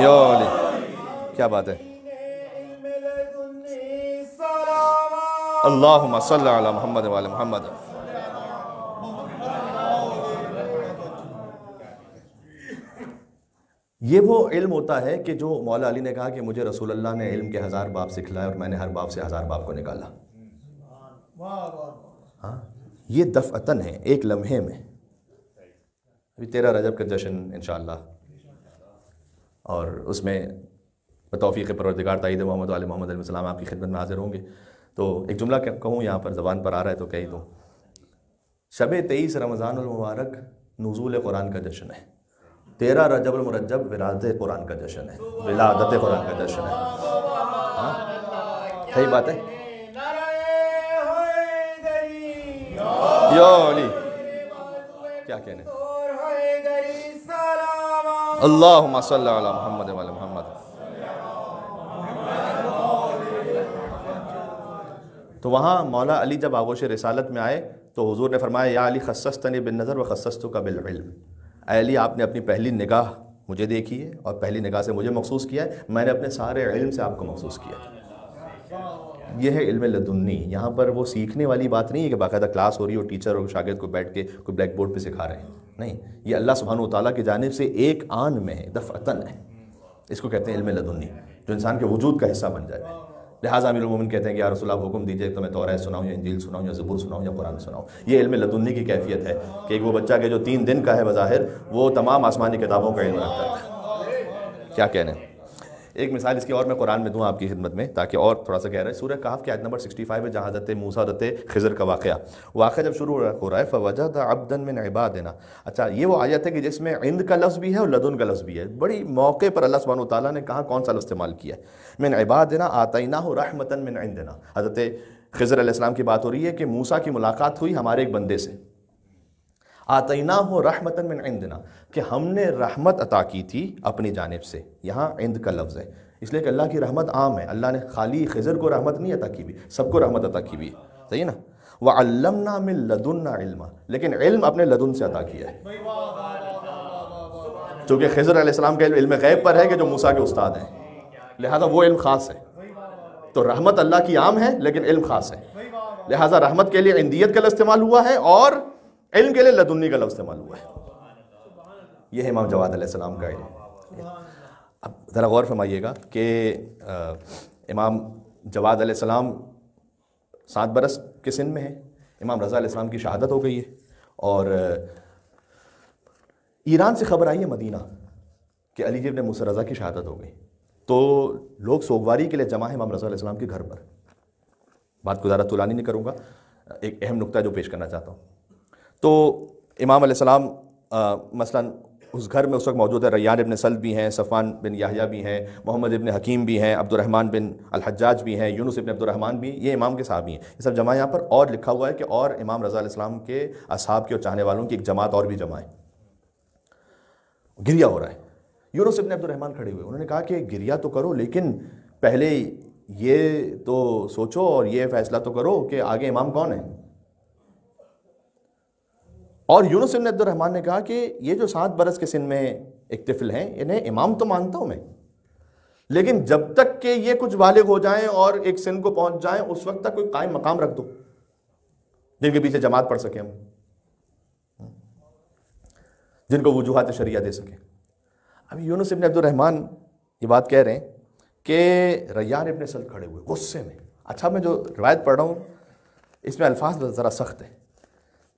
یا علی، کیا بات ہے. اللہم صلی علی محمد و علی محمد. یہ وہ علم ہوتا ہے کہ جو مولا علی نے کہا کہ مجھے رسول اللہ نے علم کے 1000 باب سکھلائے اور میں نے ہر باب سے 1000 باب کو نکالا. ہاں، یہ دفعتاً ہے، ایک لمحے میں. ابھی 13 رجب کا جشن انشاءاللہ، اور اس میں بتوفیق پروردگار تائید محمد علیہ محمد علیہ السلام آپ کی خدمت میں حاضر ہوں گے. تو ایک جملہ کہوں، یہاں پر زبان پر آ رہا ہے تو کہہ دوں. شب 23 رمضان المبارک نزول قرآن کا جشن ہے. 13 رجب المرجب ولادت قرآن کا جشن ہے، ولادت قرآن کا جشن ہے. ہاں، صحیح بات ہے. یا علی، کیا کہنے. اللہم صلی علی محمد و علی محمد۔ تو وہاں مولا علی جب آغوش رسالت میں آئے تو حضور نے فرمایا یا علی خصصتنی بالنظر و خصصتک بالعلم، اے علی آپ نے اپنی پہلی نگاہ مجھے دیکھی ہے اور پہلی نگاہ سے مجھے مخصوص کیا ہے، میں نے اپنے سارے علم سے آپ کو مخصوص کیا ہے۔ یہ ہے علم لدنی۔ یہاں پر وہ سیکھنے والی بات نہیں ہے کہ باقاعدہ کلاس ہو رہی ہے اور ٹیچر اور شاگرد کو بیٹھ کے کوئی بلیک بورڈ پہ سکھا رہے ہیں، نہیں، یہ اللہ سبحانہ و تعالیٰ کی جانب سے ایک آن میں ہے، دفعتاً ہے۔ اس کو کہتے ہیں علم لدنی، جو انسان کے وجود کا حصہ بن جائے۔ لہٰذا امیر المومنین کہتے ہیں کہ یا رسول اللہ حکم دیجئے تو میں توریت سناؤں یا انجیل سناؤں یا زبور سناؤں یا قرآن سناؤں۔ یہ علم لدنی کی کیفیت ہے کہ ایک وہ بچہ کہ جو 3 دن کا ہے بظاہر، وہ تمام آسمانی کتابوں کا علم رکھتا ہے۔ کیا کہنے، ایک مثال اس کی اور میں قرآن میں دوں آپ کی خدمت میں تاکہ اور تھوڑا سا کہہ رہا ہے۔ سورہ کہف کی آیت نمبر 65 ہے جہاں حضرت موسیٰ اور حضرت خضر کا واقعہ جب شروع ہو رہا ہے فوجد عبدا من عبادنا، اچھا یہ وہ آیت ہے کہ جس میں عند کا لفظ بھی ہے اور لدن کا لفظ بھی ہے۔ بڑی موقع پر اللہ سبحانہ وتعالیٰ نے کہاں کون سا لفظ استعمال کیا ہے؟ من عبادنا آتیناہ رحمتا من عندنا۔ حضرت خضر علیہ السلام کی بات ہو رہی ہے کہ موسیٰ کی ملاقات ہوئی ہمارے ایک بندے سے، آتیناہ رحمتا من عندنا، کہ ہم نے رحمت عطا کی تھی اپنی جانب سے۔ یہاں عند کا لفظ ہے اس لیے کہ اللہ کی رحمت عام ہے، اللہ نے خالی خضر کو رحمت نہیں عطا کی بھی، سب کو رحمت عطا کی بھی، صحیح نا؟ وَعَلَّمْنَا مِن لَدُنَّا عِلْمًا، لیکن علم اپنے لدن سے عطا کیا ہے، چونکہ خضر علیہ السلام کا علم غیب پر ہے کہ جو موسیٰ کے استاد ہیں، لہذا وہ علم خاص ہے۔ تو رحمت اللہ کی عام ہے لیکن علم خاص ہے، لہذا رحمت کے لیے عندیت کا لفظ استعمال ہوا ہے اور علم کے لیے لدنی کا لفظ استعمال ہوا ہے۔ یہ ہے امام جواد علیہ السلام کا علم۔ اب ذرا غور فرمائیے گا کہ امام جواد علیہ السلام 7 برس کے سن میں ہیں، امام رضا علیہ السلام کی شہادت ہو گئی ہے، اور ایران سے خبر آئی ہے مدینہ کہ علی ابن موسیٰ رضا کی شہادت ہو گئی، تو لوگ سوگواری کے لیے جمع ہیں امام رضا علیہ السلام کے گھر پر۔ بات کو زیادہ طولانی نہیں کروں گا، ایک اہم نقطہ جو پیش کرنا چاہتا ہوں۔ تو امام علیہ السلام مثلاً اس گھر میں اس وقت موجود ہے ریان ابن سلد بھی ہیں، صفوان بن یحییٰ بھی ہیں، محمد ابن حکیم بھی ہیں، عبد الرحمن بن الحجاج بھی ہیں، یونس ابن عبد الرحمن بھی، یہ امام کے صحابی ہیں، یہ سب جمع یہاں پر۔ اور لکھا ہوا ہے کہ اور امام رضا علیہ السلام کے اصحاب کے اور چاہنے والوں کی ایک جماعت اور بھی جمع ہے، گریہ ہو رہا ہے۔ یونس ابن عبد الرحمن کھڑے ہوئے، انہوں نے کہا کہ گریہ تو کرو لیکن پہلے یہ تو سوچو اور یہ فیصلہ تو کرو کہ آگے امام کون ہے۔ اور یونس ابن عبد الرحمن نے کہا کہ یہ جو 7 برس کے سن میں ایک طفل ہیں، انہیں امام تو مانتا ہوں میں، لیکن جب تک کہ یہ کچھ بالغ ہو جائیں اور ایک سن کو پہنچ جائیں اس وقت تک کوئی قائم مقام رکھ دو جن کے پیچھے جماعت پڑھ سکیں ہم، جن کو وجوہات شریعہ دے سکیں۔ ابھی یونس ابن عبد الرحمن یہ بات کہہ رہے ہیں کہ ریان ابن سلد کھڑے ہوئے غصے میں۔ اچھا میں جو روایت پڑھ رہا ہوں اس میں الفاظ ذرا سخت ہیں،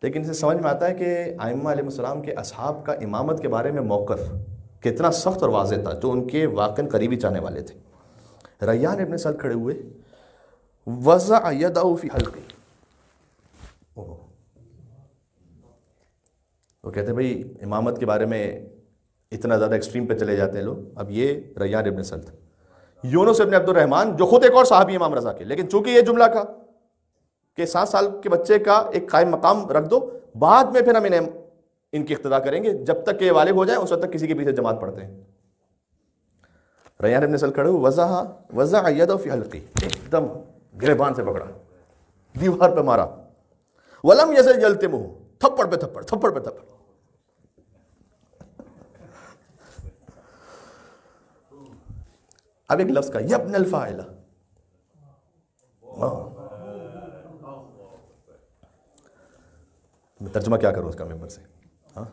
لیکن اسے سمجھ میں آتا ہے کہ ائمہ علیہ السلام کے اصحاب کا امامت کے بارے میں موقف کتنا سخت اور واضح تھا، جو ان کے واقعاً قریبی چاہنے والے تھے۔ ریان ابن سلد کھڑے ہوئے، وضع یدہ فی حلقی، وہ کہتے ہیں بھئی امامت کے بارے میں اتنا زیادہ ایکسٹریم پہ چلے جاتے ہیں لوگ۔ اب یہ ریان ابن سلد، یونس ابن عبد الرحمن جو خود ایک اور صحابی امام رضا کے، لیکن چونکہ یہ جملہ کا کہ 7 سال کے بچے کا ایک قائم مقام رکھ دو، بعد میں پھر ہم ان کی اقتدا کریں گے، جب تک کہ یہ بالغ ہو جائیں اس وقت تک کسی کے پیچھے جماعت پڑھتے ہیں۔ ریان ابن سلد کھڑے ہوئے، وضع یدہ فی حلقی، ایک دم گریبان سے پکڑا، دیوار پہ مارا، ولم یزل یلتمہ، تھپڑ پہ تھپڑ، تھپڑ پہ تھپڑ۔ اب ایک لفظ کا یبن الفاعلہ، میں ترجمہ کیا کروں اس کا ممبر سے، ہاں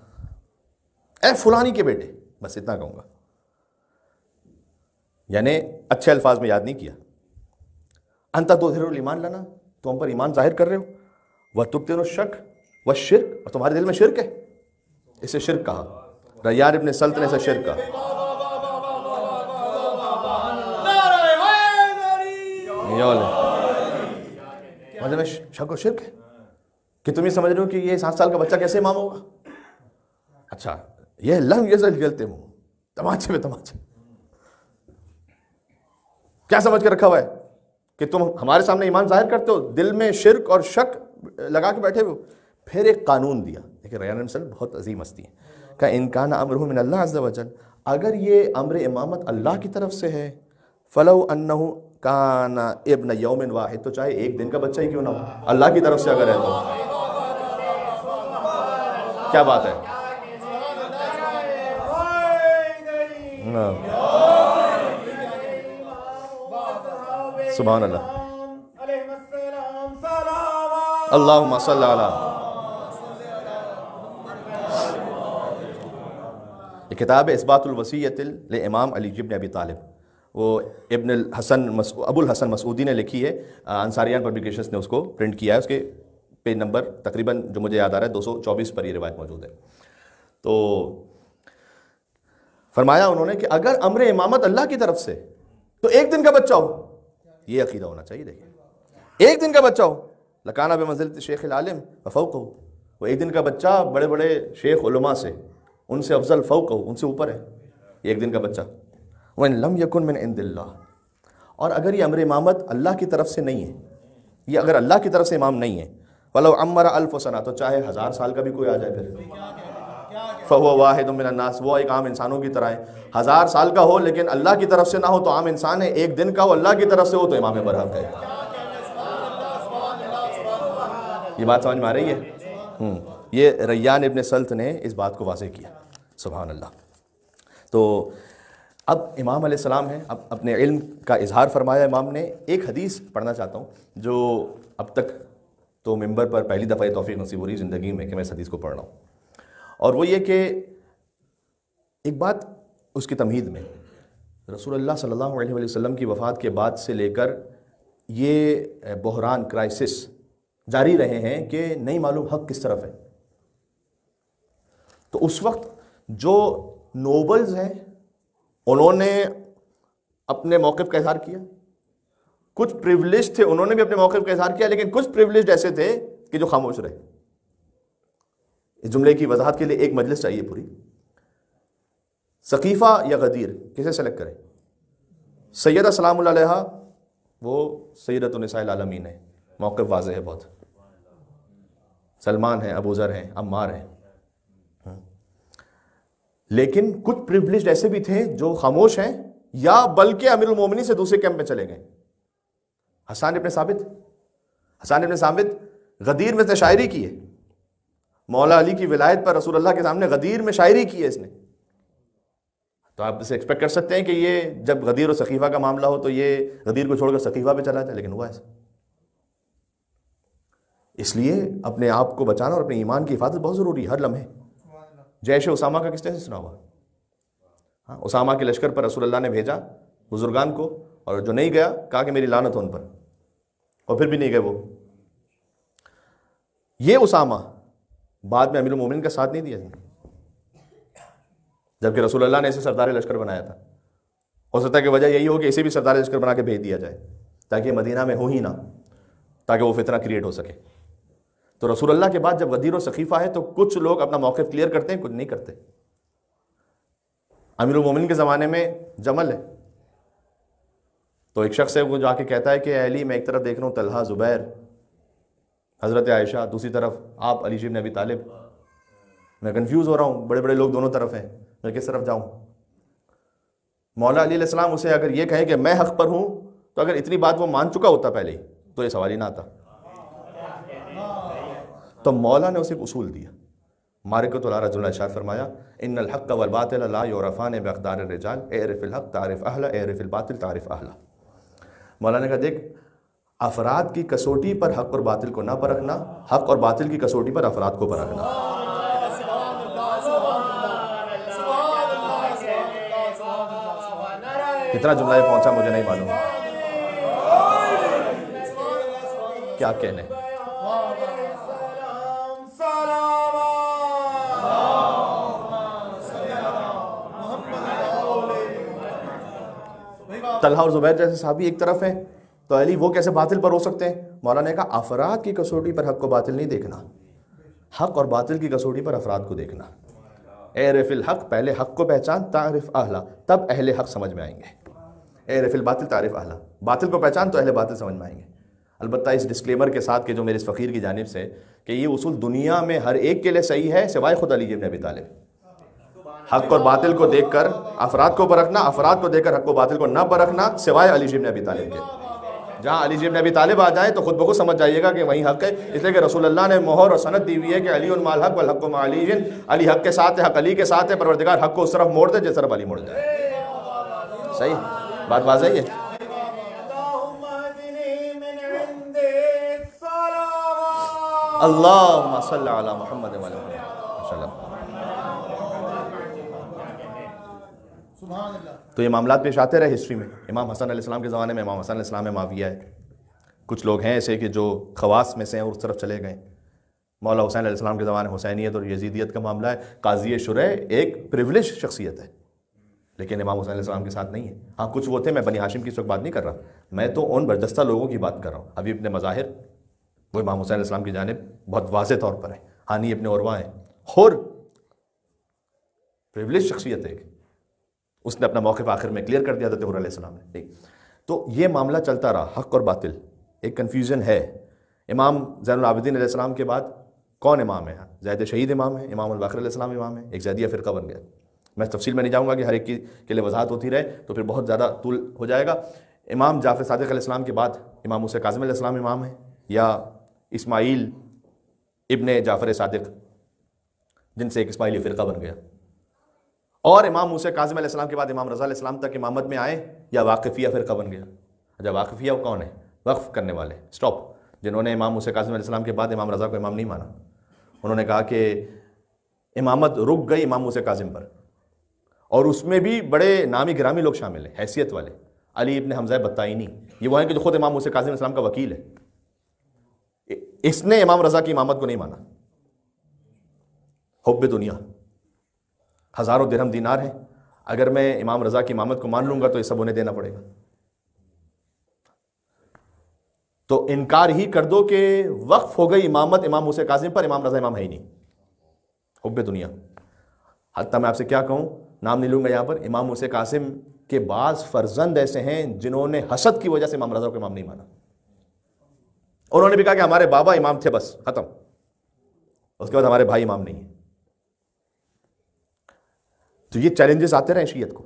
اے فلانی کے بیٹے، بس اتنا کہوں گا، یعنی اچھے الفاظ میں یاد نہیں کیا۔ انت تظہر الایمان لنا، تو ہم پر ایمان ظاہر کر رہے ہو، وتبطن الشک والشرک، اور تمہارے دل میں شرک ہے، اسے شرک کہا۔ ریان ابن سلط نے اسے شرک کہا۔ مطلب شک و شرک ہے کہ تم یہ سمجھ رہے ہو کہ یہ 7 سال کا بچہ کیسے امام ہوگا؟ اچھا یہ لم یزل یلتمہ، تماچے میں تماچے، کیا سمجھ کے رکھا ہوا ہے کہ تم ہمارے سامنے ایمان ظاہر کرتے ہو، دل میں شرک اور شک لگا کے بیٹھے ہو۔ پھر ایک قانون دیا، دیکھیں ریان بن سلد بہت عظیم ہستی ہے، کہ ان کان امرہ من اللہ عز وجل، اگر یہ امر امامت اللہ کی طرف سے ہے فلو انہ کان ابن یوم واحد، تو چاہے ایک دن کا بچہ ہی کیوں نہ ہو، اللہ کی طرف سے اگر ہے تو کیا بات ہے. سبحان اللہ. اللہم صلی علی. یہ کتاب ہے اثبات الوصیت لامام علی بن ابی طالب، وہ ابن الحسن ابو الحسن مسعودی نے لکھی ہے، انصاریان پبلیکیشنز نے اس کو پرنٹ کیا ہے. اس کے پیج نمبر تقریباً جو مجھے یاد آ رہا ہے 224 پر یہ روایت موجود ہے. تو فرمایا انہوں نے کہ اگر امر امامت اللہ کی طرف سے تو ایک دن کا بچہ ہو، یہ عقیدہ ہونا چاہیے. دیکھیں ایک دن کا بچہ ہو، لکانہ بمنزلۃ شیخ العالم وفوقہ، وہ ایک دن کا بچہ بڑے بڑے شیخ علماء سے ان سے افضل، فوقہ ان سے اوپر ہے ایک دن کا بچہ. وَإِن لَمْ يَكُن مِّنْ عِنْدِ اللَّهِ، اور اگر یہ امر امامت اللہ کی طرف سے نہیں ہے، یہ اگر اللہ کی طرف سے امام نہیں ہے، وَلَوْ عَمَّرَ أَلْفَ سَنَةٍ، تو چاہے 1000 سال کا بھی کوئی آ جائے پھر، فَهُوَ وَاحِدٌ مِّنَ النَّاسِ، وہ ایک عام انسانوں کی طرح ہے. 1000 سال کا ہو لیکن اللہ کی طرف سے نہ ہو تو عام انسان ہے، ایک دن کا ہو اللہ کی طرف سے ہو تو امام برحق ہے. یہ بات سمجھ میں آ رہی ہے؟ یہ ریان ابن سلط نے اس بات کو واضح کیا. سبحان اللہ. تو اب امام علیہ السلام ہیں، اب اپنے علم کا اظہار فرمایا امام نے. ایک حدیث پڑھنا چاہتا ہوں جو اب تک تو ممبر پر پہلی دفعہ یہ توفیق نصیب ہو رہی زندگی میں کہ میں اس حدیث کو پڑھ رہا ہوں، اور وہ یہ کہ ایک بات اس کی تمہید میں رسول اللہ صلی اللہ علیہ وسلم کی وفات کے بعد سے لے کر یہ بحران، کرائسس جاری رہے ہیں کہ نہیں معلوم حق کس طرف ہے. تو اس وقت جو نوبلز ہیں انہوں نے اپنے موقف کا اظہار کیا، کچھ پریولیج تھے انہوں نے بھی اپنے موقف کا اظہار کیا، لیکن کچھ پریولیج ایسے تھے کہ جو خاموش رہے. اس جملے کی وضاحت کے لیے ایک مجلس چاہیے پوری. ثقیفہ یا غدیر کسے سلیکٹ کریں؟ سیدہ سلام اللہ علیہا وہ سیدۃ النساء العالمین ہے، موقف واضح ہے بہت. سلمان ہیں، ابو ذر ہیں، عمار ہیں. لیکن کچھ پریولیجڈ ایسے بھی تھے جو خاموش ہیں یا بلکہ امیر المومنین سے دوسرے کیمپ میں چلے گئے. حسان ابن ثابت غدیر میں سے شاعری کی ہے، مولا علی کی ولایت پر رسول اللہ کے سامنے غدیر میں شاعری کی ہے اس نے. تو آپ اسے ایکسپیکٹ کر سکتے ہیں کہ یہ جب غدیر و ثقیفہ کا معاملہ ہو تو یہ غدیر کو چھوڑ کر ثقیفہ پہ چلا جائے، لیکن ہوا ایسا. اس لیے اپنے آپ کو بچانا اور اپنے ایمان کی حفاظت بہت ضروری ہے ہر لمحے. جیش اسامہ کا کس طرح سے سنا ہوا؟ ہاں، اسامہ کے لشکر پر رسول اللہ نے بھیجا بزرگان کو، اور جو نہیں گیا کہا کہ میری لعنت ہو ان پر، اور پھر بھی نہیں گئے وہ. یہ اسامہ بعد میں امیر المومنین کا ساتھ نہیں دیا، جبکہ رسول اللہ نے اسے سردار لشکر بنایا تھا. ہو سکتا ہے کہ وجہ یہی ہو کہ اسے بھی سردار لشکر بنا کے بھیج دیا جائے تاکہ مدینہ میں ہو ہی نہ، تاکہ وہ فتنہ کریٹ ہو سکے. تو رسول اللہ کے بعد جب غدیر و ثقیفہ ہے تو کچھ لوگ اپنا موقف کلیئر کرتے ہیں، کچھ نہیں کرتے. امیر المومنین کے زمانے میں جمل ہے تو ایک شخص ہے وہ جو آ کے کہتا ہے کہ اے علی، میں ایک طرف دیکھ رہا ہوں طلحہ، زبیر، حضرت عائشہ، دوسری طرف آپ علی بن ابی طالب، میں کنفیوز ہو رہا ہوں، بڑے بڑے لوگ دونوں طرف ہیں، میں کس طرف جاؤں؟ مولا علی علیہ السلام اسے اگر یہ کہیں کہ میں حق پر ہوں تو اگر اتنی بات وہ مان چکا ہوتا پہلے ہی تو یہ سوال ہی نہ آتا. تو مولا نے اسے ایک اصول دیا، مارکۃ العرج نے ارشاد فرمایا ان الحق والباطل لا یعرفان باقدار الرجال اعرف الحق تعرف اہلہ اعرف الباطل تعرف اہلہ. مولا نے کہا دیکھ، افراد کی کسوٹی پر حق اور باطل کو نہ پرکھنا، حق اور باطل کی کسوٹی پر افراد کو پرکھنا. کتنا جملہ یہ پہنچا مجھے نہیں معلوم، کیا کہنے. طلحہ اور زبیر جیسے صحابی ایک طرف ہیں تو علی وہ کیسے باطل پر ہو سکتے ہیں؟ مولانا نے کہا افراد کی کسوٹی پر حق کو باطل نہیں دیکھنا، حق اور باطل کی کسوٹی پر افراد کو دیکھنا. اعرف الحق، پہلے حق کو پہچان، تعرف اہلہ، تب اہل حق سمجھ میں آئیں گے. اعرف الباطل تعرف اہلہ، باطل کو پہچان تو اہل باطل سمجھ میں آئیں گے. البتہ اس ڈسکلیمر کے ساتھ کہ جو میرے اس فقیر کی جانب سے کہ یہ اصول دنیا میں ہر ایک کے لیے صحیح ہے سوائے خود علی بن ابی طالب. حق اور باطل کو دیکھ کر افراد کو پرکھنا، افراد کو دیکھ کر حق و باطل کو نہ پرکھنا، سوائے علی ابن ابی طالب کے۔ جہاں علی ابن ابی طالب آ جائیں تو خود بخود سمجھ جائیے گا کہ وہیں حق ہے، اس لیے کہ رسول اللہ نے مہر اور سند دی ہوئی ہے کہ علی مع الحق والحق مع علی، علی حق کے ساتھ ہے، حق علی کے ساتھ ہے، پروردگار حق کو اس طرف موڑ دے جس طرف علی موڑ جائے۔ صحیح بات واضح ہے۔ اللہم صلی علی محمد و علی محمد۔ تو یہ معاملات پیش آتے رہے ہسٹری میں۔ امام حسن علیہ السلام کے زمانے میں امام حسن علیہ السلام میں معاویہ ہے، کچھ لوگ ہیں ایسے کہ جو خواص میں سے ہیں اس طرف چلے گئے۔ مولا حسین علیہ السلام کے زمانے حسینیت اور یزیدیت کا معاملہ ہے۔ قاضی شرح ایک پریولیج شخصیت ہے لیکن امام حسین علیہ السلام کے ساتھ نہیں ہے۔ ہاں کچھ وہ تھے، میں بنی ہاشم کی اس وقت بات نہیں کر رہا، میں تو ان برجستہ لوگوں کی بات کر رہا ہوں۔ ابھی اپنے مظاہر وہ امام حسین علیہ السلام کی جانب بہت واضح طور پر ہے۔ ہانی ابن عروہ ہیں، اور پریولیج شخصیت ہے، اس نے اپنا موقف آخر میں کلیئر کر دیا حضرت حر علیہ السلام نے۔ تو یہ معاملہ چلتا رہا، حق اور باطل ایک کنفیوژن ہے۔ امام زین العابدین علیہ السلام کے بعد کون امام ہے؟ زید شہید امام ہے، امام الباقر علیہ السلام امام ہے، ایک زیدیہ فرقہ بن گیا۔ میں تفصیل میں نہیں جاؤں گا کہ ہر ایک کے لیے وضاحت ہوتی رہے تو پھر بہت زیادہ طول ہو جائے گا۔ امام جعفر صادق علیہ السلام کے بعد امام موسیٰ کاظم علیہ السلام امام ہے، یا اسماعیل ابن جعفر صادق جن سے ایک اسماعیلی فرقہ بن گیا، اور امام موسیٰ کاظم علیہ السلام کے بعد امام رضا علیہ السلام تک امامت میں آئے، یا واقفیہ فرقہ بن گیا۔ اچھا واقفیہ وہ کون ہے؟ وقف کرنے والے، سٹاپ، جنہوں نے امام موسیٰ کاظم علیہ السلام کے بعد امام رضا کو امام نہیں مانا۔ انہوں نے کہا کہ امامت رک گئی امام موسیٰ کاظم پر، اور اس میں بھی بڑے نامی گرامی لوگ شامل ہیں، حیثیت والے۔ علی ابن حمزہ بطائینی، یہ وہ ہیں کہ جو خود امام موسیٰ کاظم علیہ السلام کا وکیل ہے، اس نے امام رضا کی امامت کو نہیں مانا۔ حب دنیا، ہزاروں درہم دینار ہیں، اگر میں امام رضا کی امامت کو مان لوں گا تو یہ سب انہیں دینا پڑے گا، تو انکار ہی کر دو کہ وقف ہو گئی امامت امام موسیٰ کاظم پر، امام رضا امام ہے ہی نہیں۔ حب دنیا، حتیٰ میں آپ سے کیا کہوں، نام نہیں لوں گا یہاں پر، امام موسیٰ کاظم کے بعض فرزند ایسے ہیں جنہوں نے حسد کی وجہ سے امام رضا کو امام نہیں مانا۔ انہوں نے بھی کہا کہ ہمارے بابا امام تھے، بس ختم، اس کے بعد ہمارے بھائی امام نہیں ہیں۔ تو یہ چیلنجز آتے رہے شیعت کو،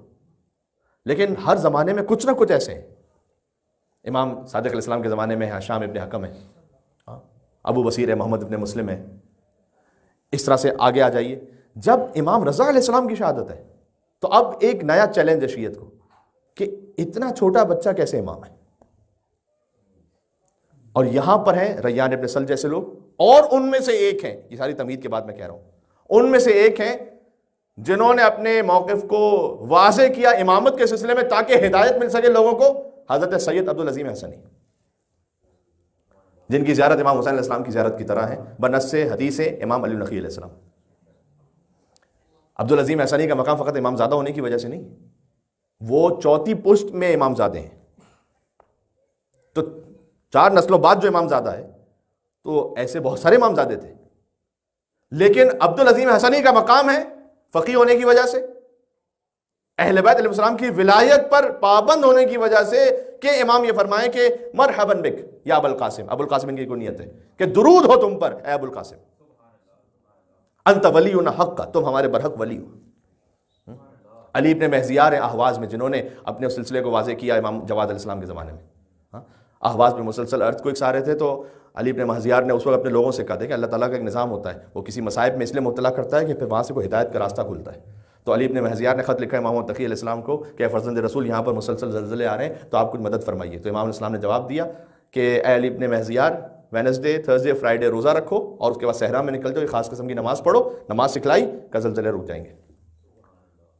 لیکن ہر زمانے میں کچھ نہ کچھ ایسے ہیں۔ امام صادق علیہ السلام کے زمانے میں ہشام ابن حکم ہے، ابو بصیر ہے، محمد ابن مسلم ہے، اس طرح سے آگے آ جائیے۔ جب امام رضا علیہ السلام کی شہادت ہے تو اب ایک نیا چیلنج ہے شیعت کو کہ اتنا چھوٹا بچہ کیسے امام ہے، اور یہاں پر ہیں ریان ابن سل جیسے لوگ، اور ان میں سے ایک ہیں، یہ ساری تمہید کے بعد میں کہہ رہا ہوں، ان میں سے ایک ہیں جنہوں نے اپنے موقف کو واضح کیا امامت کے سلسلے میں تاکہ ہدایت مل سکے لوگوں کو، حضرت سید عبدالعظیم حسنی، جن کی زیارت امام حسین علیہ السلام کی زیارت کی طرح ہے بنص حدیث امام علی نقی علیہ السلام۔ عبدالعظیم حسنی کا مقام فقط امام زادہ ہونے کی وجہ سے نہیں، وہ چوتھی پشت میں امام زادے ہیں، تو 4 نسلوں بعد جو امام زادہ ہے، تو ایسے بہت سارے امام زادے تھے، لیکن عبدالعظیم حسنی کا مقام ہے فقیہ ہونے کی وجہ سے، اہل بیت علیہ السلام کی ولایت پر پابند ہونے کی وجہ سے، کہ امام یہ فرمائیں کہ مرحبا بک یا ابو القاسم، ابو القاسم ان کی کنیت ہے کہ درود ہو تم پر اے ابو القاسم، انت ولینا حقا، تم ہمارے برحق ولی ہو۔ علی ابن مہزیار ہیں اہواز میں، جنہوں نے اپنے اس سلسلے کو واضح کیا امام جواد علیہ السلام کے زمانے میں۔ اہواز میں مسلسل ارتھ کوئکس آ رہے تھے، تو علی ابن مہزیار نے اس وقت اپنے لوگوں سے کہا تھا کہ اللہ تعالیٰ کا ایک نظام ہوتا ہے، وہ کسی مصائب میں اس لیے مبتلا کرتا ہے کہ پھر وہاں سے کوئی ہدایت کا راستہ کھلتا ہے۔ تو علی ابن مہزیار نے خط لکھا امام تقی علیہ السلام کو کہ فرزند رسول یہاں پر مسلسل زلزلے آ رہے ہیں، تو آپ کچھ مدد فرمائیے۔ تو امام علیہ السلام نے جواب دیا کہ اے علی ابن مہزیار، وینسڈے، تھرسڈے، فرائیڈے روزہ رکھو، اور اس کے بعد صحرا میں نکل جاؤ، ایک خاص قسم کی نماز پڑھو، نماز سکھلائی کہ زلزلے رک جائیں گے۔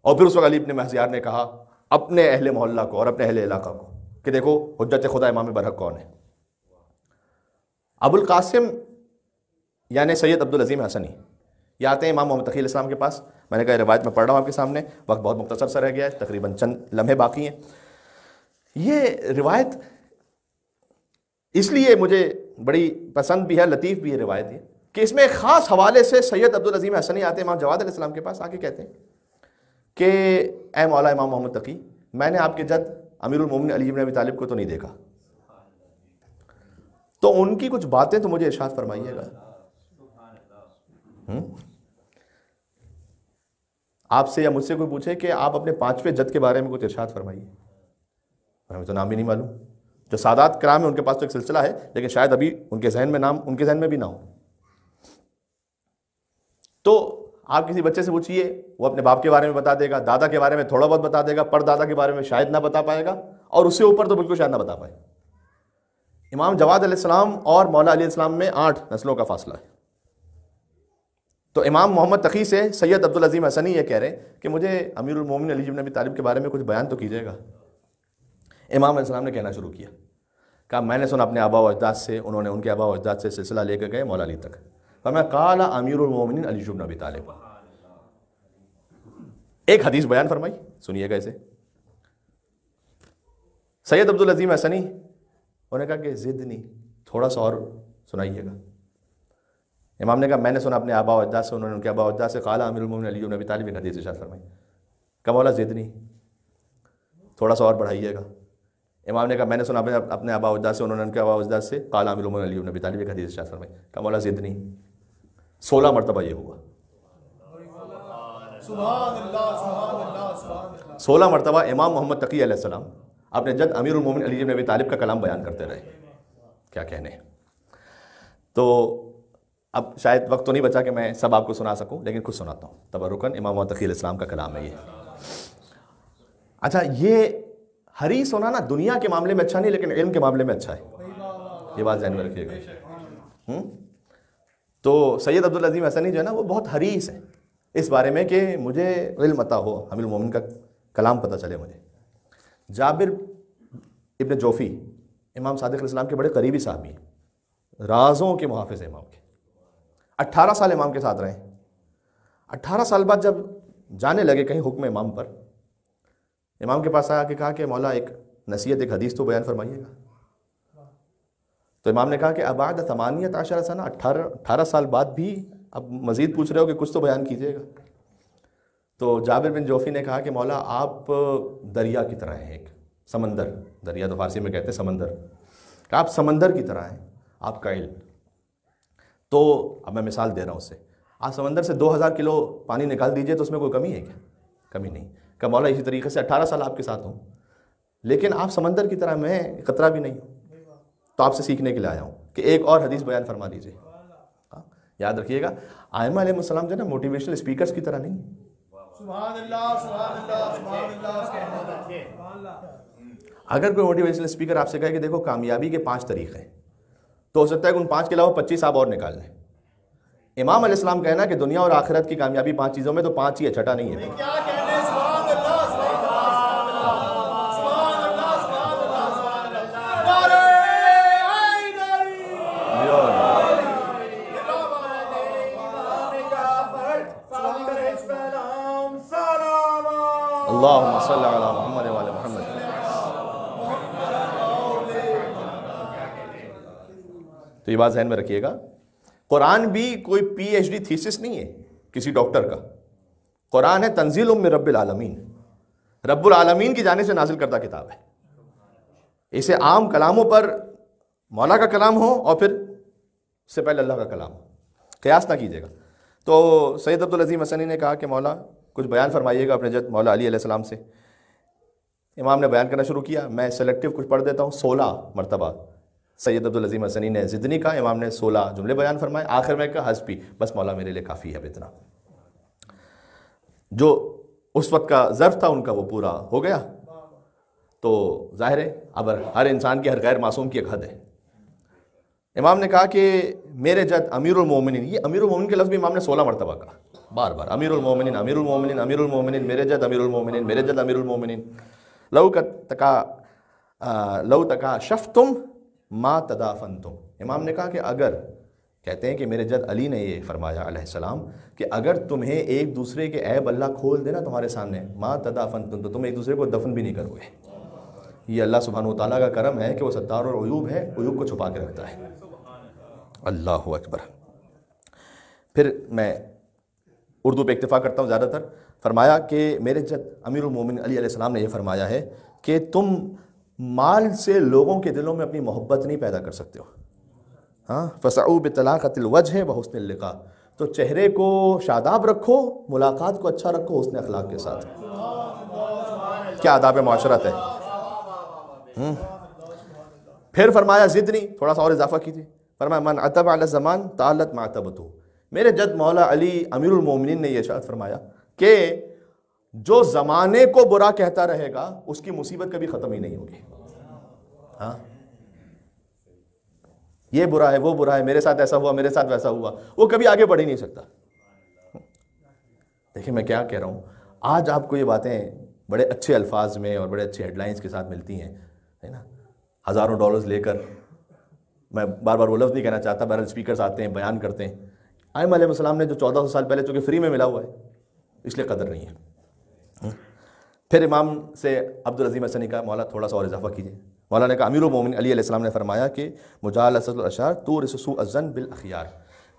اور پھر اس وقت علی ابن مہزیار نے کہا اپنے اہل محلہ کو اور اپنے اہل علاقہ کو کہ دیکھو حجت خدا امام برحق کون ہے۔ ابو القاسم یعنی سید عبدالعظیم حسنی یہ آتے ہیں امام محمد تقی علیہ السلام کے پاس۔ میں نے کہا روایت میں پڑھ رہا ہوں آپ کے سامنے، وقت بہت مختصر سا رہ گیا ہے، تقریباً چند لمحے باقی ہیں۔ یہ روایت اس لیے مجھے بڑی پسند بھی ہے، لطیف بھی ہے روایت یہ، کہ اس میں ایک خاص حوالے سے سید عبدالعظیم حسنی آتے ہیں امام جواد علیہ السلام کے پاس، آ کے کہتے ہیں کہ اے مولا امام محمد تقی، میں نے آپ کے جد امیر المومنین علی بن ابی طالب کو تو نہیں دیکھا، تو ان کی کچھ باتیں تو مجھے ارشاد فرمائیے گا۔ آپ سے یا مجھ سے کوئی پوچھے کہ آپ اپنے 5ویں جد کے بارے میں کچھ ارشاد فرمائیے، ہمیں تو نام بھی نہیں معلوم. جو سادات کرام ہیں ان کے پاس تو ایک سلسلہ ہے، لیکن شاید ابھی ان کے ذہن میں نام ان کے ذہن میں بھی نہ ہو. تو آپ کسی بچے سے پوچھیے، وہ اپنے باپ کے بارے میں بتا دے گا، دادا کے بارے میں تھوڑا بہت بتا دے گا، پر دادا کے بارے میں شاید نہ بتا پائے گا، اور اس سے اوپر تو بالکل شاید نہ بتا پائے. امام جواد علیہ السلام اور مولا علیہ السلام میں 8 نسلوں کا فاصلہ ہے. تو امام محمد تقی سے سید عبدالعظیم حسنی یہ کہہ رہے ہیں کہ مجھے امیر المومنین علی بن ابی طالب کے بارے میں کچھ بیان تو کیجیے گا. امام علیہ السلام نے کہنا شروع کہا میں نے سنا اپنے آبا و اجداد سے، انہوں نے ان کے آبا و اجداد سے سلسلہ لے کے گئے مولا علی تک. فرمایا قال امیر المومنین علی بن ابی طالب. ایک حدیث بیان فرمائی، سنیے گا اسے. سید عبدالعظیم حسنی انہوں نے کہا کہ زدنی، تھوڑا سا اور سنائیے گا. امام نے کہا میں نے سنا اپنے آبا و اجداد سے، انہوں نے ان کے آبا و اجداد سے قال امیر المومنین علی بن ابی طالب، ایک حدیث ارشاد فرمائی. کہا مولا زدنی، تھوڑا سا اور بڑھائیے گا. امام نے کہا میں نے سنا اپنے آبا و اجداد سے، انہوں نے ان کے آبا و اجداد سے قال امیر المومنین علی بن ابی طالب، ایک حدیث ارشاد فرمائی. کہا مولا زدنی. 16 مرتبہ یہ ہوا. سبحان اللہ سبحان اللہ سبحان اللہ. 16 مرتبہ امام محمد تقی علیہ السلام اپنے جد امیر المومنین علی بن ابی طالب کا کلام بیان کرتے رہے. کیا کہنے. تو اب شاید وقت تو نہیں بچا کہ میں سب آپ کو سنا سکوں، لیکن کچھ سناتا ہوں تبرکاً. امام محمد تقی علیہ السلام کا کلام ہے یہ. اچھا، یہ حریص ہونا نا دنیا کے معاملے میں اچھا نہیں، لیکن علم کے معاملے میں اچھا ہے. یہ بات ذہن میں رکھیے گا. تو سید عبدالعظیم حسنی جو ہے نا وہ بہت حریص ہے اس بارے میں کہ مجھے علم عطا ہو، امیر المومنین کا کلام پتہ چلے مجھے. جابر ابن جوفی امام صادق علیہ السلام کے بڑے قریبی صحابی ہیں، رازوں کے محافظ ہیں امام کے. 18 سال امام کے ساتھ رہے. 18 سال بعد جب جانے لگے کہیں حکم امام پر، امام کے پاس آیا کہ کہا کہ مولا ایک نصیحت، ایک حدیث تو بیان فرمائیے گا. تو امام نے کہا کہ ابعد 18 سنہ، 18 سال بعد بھی اب مزید پوچھ رہے ہو کہ کچھ تو بیان کیجیے گا. تو جابر بن جوفی نے کہا کہ مولا آپ دریا کی طرح ہیں، ایک سمندر، دریا تو فارسی میں کہتے ہیں سمندر، کہ آپ سمندر کی طرح ہیں آپ کا علم. تو اب میں مثال دے رہا ہوں اس سے. آپ سمندر سے 2000 کلو پانی نکال دیجئے تو اس میں کوئی کمی ہے کیا؟ کمی نہیں. کہ مولا اسی طریقے سے 18 سال آپ کے ساتھ ہوں، لیکن آپ سمندر کی طرح، میں قطرہ بھی نہیں ہوں. تو آپ سے سیکھنے کے لیے آیا ہوں کہ ایک اور حدیث بیان فرما دیجئے. یاد رکھیے گا ائمہ علیہ السلام جو ہے نا موٹیویشنل اسپیکرز کی طرح نہیں. سبحان اللہ سبحان اللہ سبحان اللہ. اگر کوئی موٹیویشنل اسپیکر آپ سے کہے کہ دیکھو کامیابی کے 5 طریقے ہیں، تو ہو سکتا ہے کہ ان 5 کے علاوہ 25 آپ اور نکال لیں. امام علیہ السلام کہنا کہ دنیا اور آخرت کی کامیابی 5 چیزوں میں، تو 5 ہی ہے، چھٹا نہیں ہے. کیا کہنے. سبحان اللہ سبحان اللہ سبحان اللہ سبحان اللہ سبحان اللہ. نعرہ اللہم صلی علی محمد و علی محمد. تو یہ بات ذہن میں رکھیے گا. قرآن بھی کوئی پی ایچ ڈی تھیسس نہیں ہے کسی ڈاکٹر کا. قرآن ہے تنزیل من رب العالمین، رب العالمین کی جانب سے نازل کردہ کتاب ہے. اسے عام کلاموں پر مولا کا کلام ہو اور پھر اس سے پہلے اللہ کا کلام ہو، قیاس نہ کیجیے گا. تو سید عبدالعظیم حسنی نے کہا کہ مولا کچھ بیان فرمائیے گا اپنے جد مولا علی علیہ السلام سے. امام نے بیان کرنا شروع کیا. میں سلیکٹیو کچھ پڑھ دیتا ہوں. 16 مرتبہ سید عبدالعظیم حسنی نے زدنی کا، امام نے 16 جملے بیان فرمائے. آخر میں کہا حسبی، بس مولا میرے لیے کافی ہے اب اتنا. جو اس وقت کا ظرف تھا ان کا وہ پورا ہو گیا. تو ظاہر ہے اب ہر انسان کی، ہر غیر معصوم کی ایک حد ہے. امام نے کہا کہ میرے جد امیر المومنین، یہ امیر المومنین کے لفظ بھی امام نے 16 مرتبہ کہا، بار بار امیر المومنین امیر المومنین امیر المومنین، میرے جد امیر المومنین، میرے جد امیر المومنین. لو تکاشفتم ما تدافنتم. امام نے کہا کہ اگر، کہتے ہیں کہ میرے جد علی نے یہ فرمایا علیہ السلام کہ اگر تمہیں ایک دوسرے کے عیب اللہ کھول دینا تمہارے سامنے، ما تدافنتم، تو تم ایک دوسرے کو دفن بھی نہیں کرو گے. یہ اللہ سبحانہ و تعالیٰ کا کرم ہے کہ وہ ستار اور عیوب ہے، عیوب کو چھپا کے رکھتا ہے. اللہ اکبر. پھر میں اردو پہ اکتفا کرتا ہوں زیادہ تر. فرمایا کہ میرے جد امیر المومنین علی علیہ السلام نے یہ فرمایا ہے کہ تم مال سے لوگوں کے دلوں میں اپنی محبت نہیں پیدا کر سکتے ہو. ہاں، فسعوا بطلاقۃ الوجہ وحسن اللقاء. تو چہرے کو شاداب رکھو، ملاقات کو اچھا رکھو حسن اخلاق کے ساتھ. کیا آداب معاشرت ہے. پھر فرمایا زدنی، تھوڑا سا اور اضافہ کیجیے. فرمایا من عتب علی الزمان طالت معتبتہ. میرے جد مولا علی امیر المومنین نے یہ ارشاد فرمایا کہ جو زمانے کو برا کہتا رہے گا اس کی مصیبت کبھی ختم ہی نہیں ہوگی. ہاں یہ برا ہے، وہ برا ہے، میرے ساتھ ایسا ہوا، میرے ساتھ ویسا ہوا، وہ کبھی آگے بڑھ ہی نہیں سکتا. دیکھیں میں کیا کہہ رہا ہوں، آج آپ کو یہ باتیں بڑے اچھے الفاظ میں اور بڑے اچھے ہیڈ لائنز کے ساتھ ملتی ہیں، ہے نا، ہزاروں ڈالرز لے کر. میں بار بار وہ لفظ نہیں کہنا چاہتا، بہرحال اسپیکرز آتے ہیں، بیان کرتے ہیں. آئمہ علیہ السلام نے جو 1400 سال پہلے چونکہ فری میں ملا ہوا ہے اس لیے قدر نہیں ہے. پھر امام سے عبدالعظیم حسنی کا مولا تھوڑا سا اور اضافہ کیجیے. مولا نے کہا امیر المومنین علی علیہ السلام نے فرمایا کہ مجالست الاشرار تورث سوء الظن بالاخیار.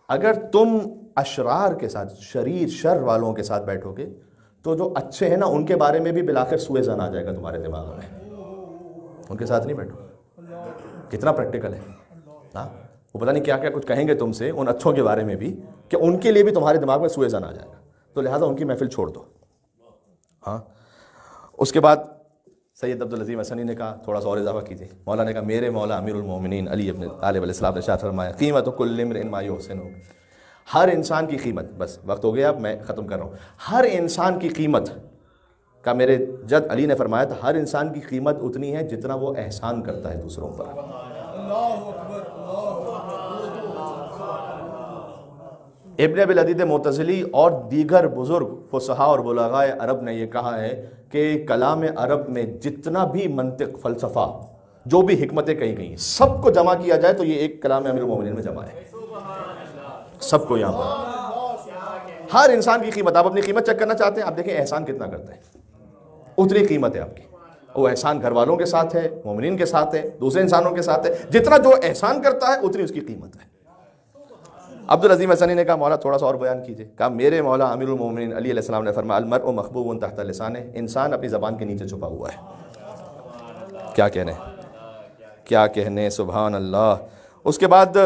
اگر تم اشرار کے ساتھ، شر والوں کے ساتھ بیٹھو گے تو جو اچھے ہیں نا ان کے بارے میں بھی بالآخر سوء ظن آ جائے گا تمہارے دماغ میں. ان کے ساتھ نہیں بیٹھو. کتنا پریکٹیکل ہے. ہاں وہ پتہ نہیں کیا کیا کچھ کہیں گے تم سے ان اچھوں کے بارے میں بھی کہ ان کے لیے بھی تمہارے دماغ میں سوء ظن آ جائے گا. تو لہٰذا ان کی محفل چھوڑ دو. ہاں اس کے بعد سید عبدالعظیم حسنی نے کہا تھوڑا سا اور اضافہ کیجیے. مولا نے کہا میرے مولا امیر المومنین علی ابن طالب علیہ السلام نے ارشاد فرمایا قیمت کل امرئ ما یحسن. ہر انسان کی قیمت، بس وقت ہو گیا اب میں ختم کر رہا ہوں. ہر انسان کی قیمت کا میرے جد علی نے فرمایا تھا ہر انسان کی قیمت اتنی ہے جتنا وہ احسان کرتا ہے دوسروں پر. ابن ابی العدید معتزلی اور دیگر بزرگ فصحاء اور بلغاء عرب نے یہ کہا ہے کہ کلام عرب میں جتنا بھی منطق، فلسفہ، جو بھی حکمتیں کہی گئی سب کو جمع کیا جائے تو یہ ایک کلام امیر المومنین میں جمع ہے. سب کو یہاں پر ہر انسان کی قیمت. آپ اپنی قیمت چیک کرنا چاہتے ہیں، آپ دیکھیں احسان کتنا کرتے ہیں، اتنی قیمت ہے آپ کی. وہ احسان گھر والوں کے ساتھ ہے، مومنین کے ساتھ ہے، دوسرے انسانوں کے ساتھ ہے. جتنا جو احسان کرتا ہے اتنی اس کی قیمت ہے. عبدالعظیم حسنی نے کہا مولا تھوڑا سا اور بیان کیجیے. کہا میرے مولا امیر المومنین علی علیہ السلام نے فرمایا المرء مخبوء تحت لسانہ. انسان اپنی زبان کے نیچے چھپا ہوا ہے. کیا کہنے سبحان اللہ. اس کے بعد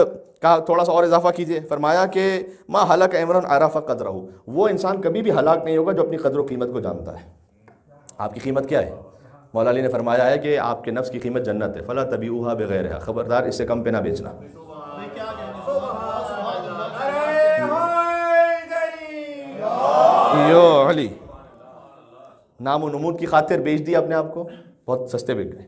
کہا تھوڑا سا اور اضافہ کیجیے. فرمایا کہ ما ہلک امرؤ عرف قدرہ. وہ انسان کبھی بھی ہلاک نہیں ہوگا جو اپنی قدر و قیمت کو جانتا ہے. آپ کی قیمت کیا ہے؟ مولا علی نے فرمایا ہے کہ آپ کے نفس کی قیمت جنت ہے. فلا تبیعوها بغیرها. خبردار اس سے کم پہ نہ بیچنا. یو علی نام و نمود کی خاطر بیچ دیا اپنے آپ کو، بہت سستے بک گئے.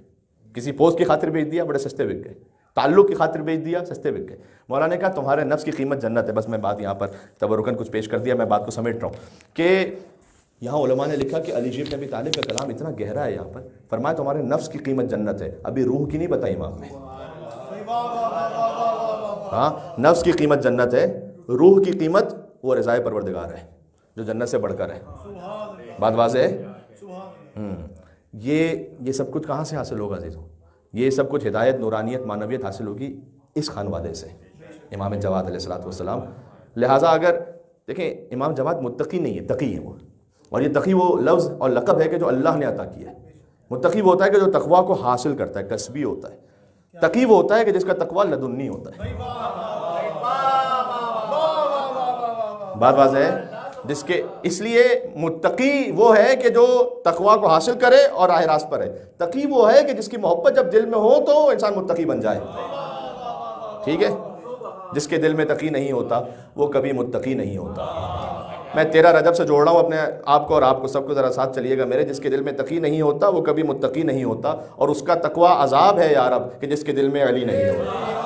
کسی پوسٹ کی خاطر بیچ دیا، بڑے سستے بک گئے. تعلق کی خاطر بیچ دیا، سستے بک گئے. مولا نے کہا تمہارے نفس کی قیمت جنت ہے. بس میں بات یہاں پر تبرکن کچھ پیش کر دیا، میں بات کو سمیٹ رہا ہوں کہ یہاں علماء نے لکھا کہ علی بن ابی طالب کا کلام اتنا گہرا ہے. یہاں پر فرمایا تمہارے نفس کی قیمت جنت ہے. ابھی روح کی نہیں بتائی امام نے. ہاں نفس کی قیمت جنت ہے، روح کی قیمت وہ رضائے پروردگار ہے جو جنت سے بڑھ کر ہے. بات واضح ہے. یہ سب کچھ کہاں سے حاصل ہوگا عزیزوں؟ یہ سب کچھ ہدایت، نورانیت، معنویت حاصل ہوگی اس خانوادے سے، امام جواد علیہ السلام. لہٰذا اگر دیکھیں امام جواد متقی نہیں ہے، تقی ہے وہ. اور یہ تقی وہ لفظ اور لقب ہے کہ جو اللہ نے عطا کیا ہے. متقی وہ ہوتا ہے کہ جو تقویٰ کو حاصل کرتا ہے، کسبی ہوتا ہے. تقی وہ ہوتا ہے کہ جس کا تقویٰ لدنی ہوتا ہے. بات واضح ہے. جس کے اس لیے متقی وہ ہے کہ جو تقویٰ کو حاصل کرے اور راہ راست پر ہے. تقی وہ ہے کہ جس کی محبت جب دل میں ہو تو انسان متقی بن جائے. ٹھیک ہے. جس کے دل میں تقی نہیں ہوتا وہ کبھی متقی نہیں ہوتا. میں 13 رجب سے جوڑ رہا ہوں اپنے آپ کو اور آپ کو سب کو، ذرا ساتھ چلیے گا میرے. جس کے دل میں تقی نہیں ہوتا وہ کبھی متقی نہیں ہوتا، اور اس کا تقویٰ عذاب ہے یا رب کہ جس کے دل میں علی نہیں ہوتا.